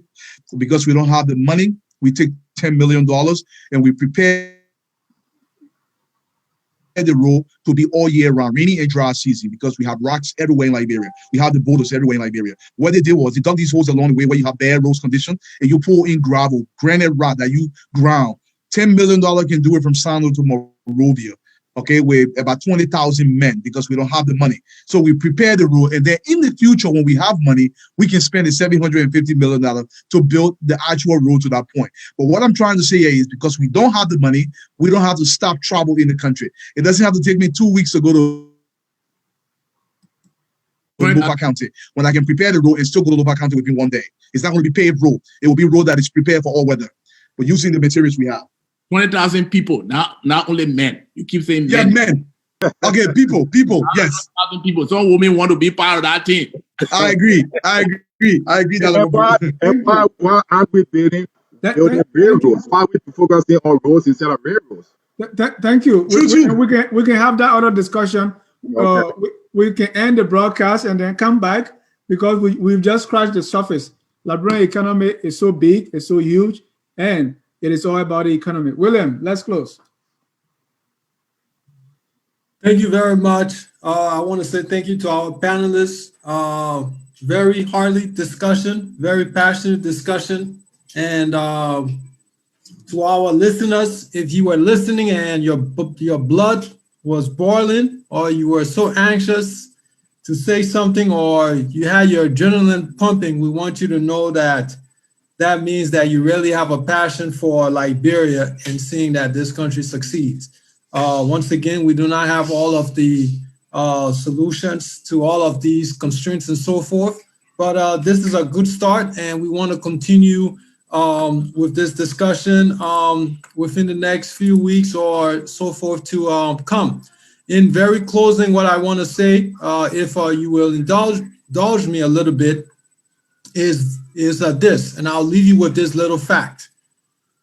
E: Because we don't have the money, we take $10 million and we prepare the road to be all year round, rainy and dry season, because we have rocks everywhere in Liberia. We have the boulders everywhere in Liberia. What they did was they dug these holes along the way where you have bad road condition and you pour in gravel, granite rock that you ground. $10 million can do it from Sano to Monrovia. Okay, with about 20,000 men because we don't have the money. So we prepare the road, and then in the future, when we have money, we can spend the $750 million to build the actual road to that point. But what I'm trying to say here is because we don't have the money, we don't have to stop travel in the country. It doesn't have to take me 2 weeks to go to Lopa County when I can prepare the road and still go to Lopa County within 1 day. It's not going to be paved road. It will be road that is prepared for all weather. But using the materials we have.
D: 20,000 people, not only men. You keep saying men.
E: Yeah, men. Okay, people, yes.
D: 1,000 people. Some women want to be part of that team.
E: I agree.
F: And why aren't we building railroads? Why are we focusing on roads instead of railroads?
C: Thank you. We can have that other discussion.
F: Okay.
C: We can end the broadcast and then come back because we've just scratched the surface. Liberian economy is so big, it's so huge, and it is all about the economy. William, let's close.
B: Thank you very much. I want to say thank you to our panelists. Very hearty discussion, very passionate discussion. And to our listeners, if you were listening and your blood was boiling or you were so anxious to say something or you had your adrenaline pumping, we want you to know that that means that you really have a passion for Liberia and seeing that this country succeeds. Once again, we do not have all of the solutions to all of these constraints and so forth, but this is a good start and we want to continue with this discussion within the next few weeks or so forth to come. In very closing, what I want to say, if you will indulge me a little bit, is this, and I'll leave you with this little fact.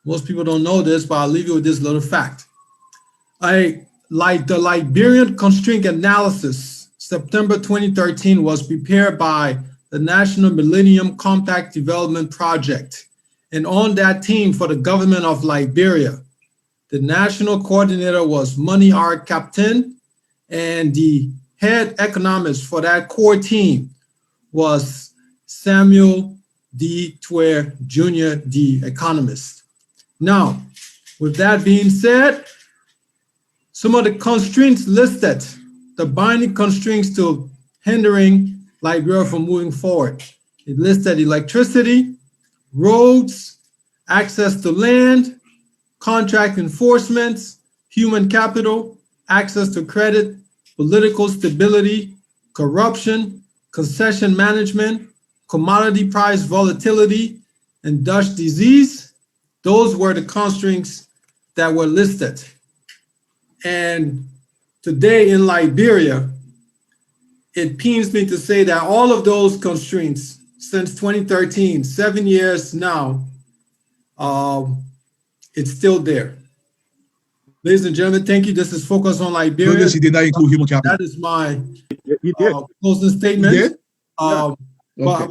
B: Most people don't know this, but I'll leave you with this little fact. Like the Liberian Constraint Analysis, September 2013 was prepared by the National Millennium Compact Development Project. And on that team for the government of Liberia, the national coordinator was Money R. Captain, and the head economist for that core team was Samuel D. Twer Jr., the economist. Now, with that being said, some of the constraints listed, the binding constraints to hindering Liberia from moving forward. It listed electricity, roads, access to land, contract enforcement, human capital, access to credit, political stability, corruption, concession management, commodity price volatility, and Dutch disease. Those were the constraints that were listed. And today in Liberia, it pains me to say that all of those constraints since 2013, 7 years now, it's still there. Ladies and gentlemen, thank you. This is Focus on Liberia.
E: Notice he did not include human capital.
B: That is my
F: Closing
B: statement.
E: He did?
B: Okay.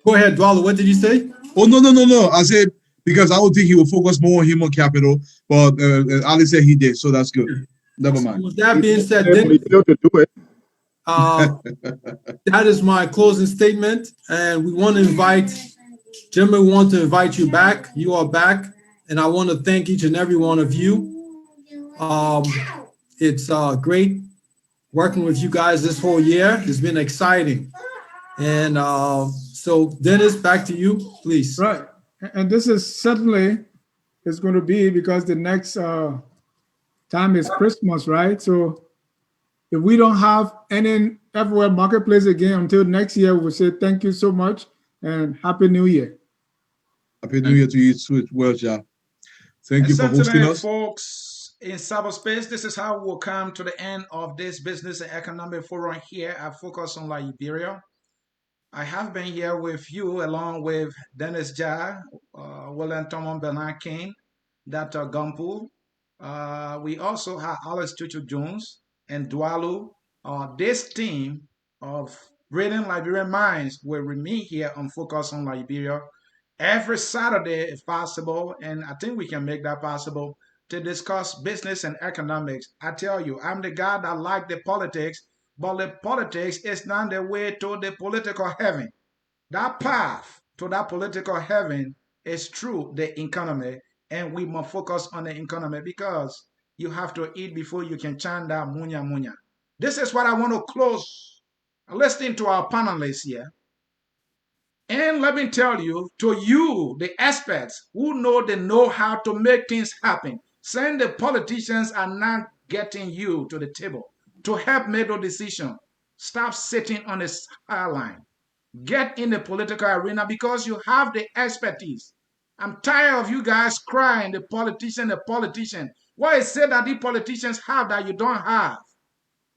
B: Go ahead, Dwala. What did you say?
E: Oh, no. I said, because I would think he would focus more on human capital, but Ali said he did, so that's good. Never mind.
B: With that being said, that is my closing statement, and we want to invite you back. You are back, and I want to thank each and every one of you. It's great working with you guys this whole year. It's been exciting, and so Dennis, back to you, please.
C: Right, and this is certainly is going to be because the next time is Christmas, right? So if we don't have any everywhere marketplace again until next year, we'll say thank you so much and Happy New Year.
E: Happy New Year to you too as well, Ja. Thank you for hosting
A: Essentially,
E: us.
A: folks, in cyberspace, this is how we'll come to the end of this business and economic forum here at Focus on Liberia. I have been here with you along with Dennis Ja, William Tomon Bernard King, Dr. Gumpu. We also have Alex Chuchu Jones and Dwalu. This team of brilliant Liberian minds will remain here on Focus on Liberia every Saturday if possible. And I think we can make that possible to discuss business and economics. I tell you, I'm the guy that like the politics, but the politics is not the way to the political heaven. That path to that political heaven is through the economy, and we must focus on the economy because you have to eat before you can chant that munya munya. This is what I want to close listening to our panelists here. And let me tell you, to you, the experts who know how to make things happen, saying the politicians are not getting you to the table to help make a decision. Stop sitting on the sideline. Get in the political arena because you have the expertise. I'm tired of you guys crying, the politician. What is it that the politicians have that you don't have?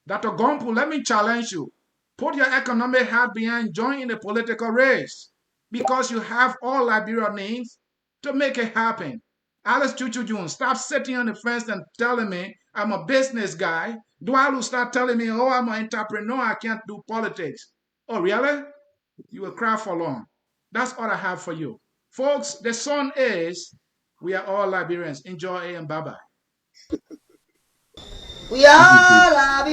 A: Dr. Gompu, let me challenge you. Put your economic hat behind, join in the political race because you have all Liberia needs to make it happen. Alice Chuchu June, stop sitting on the fence and telling me I'm a business guy. Dwalu start telling me, oh, I'm an entrepreneur, I can't do politics. Oh, really? You will cry for long. That's all I have for you. Folks, the sun is, we are all Liberians. Enjoy and bye-bye.
G: We
E: Thank you, Chief.
G: are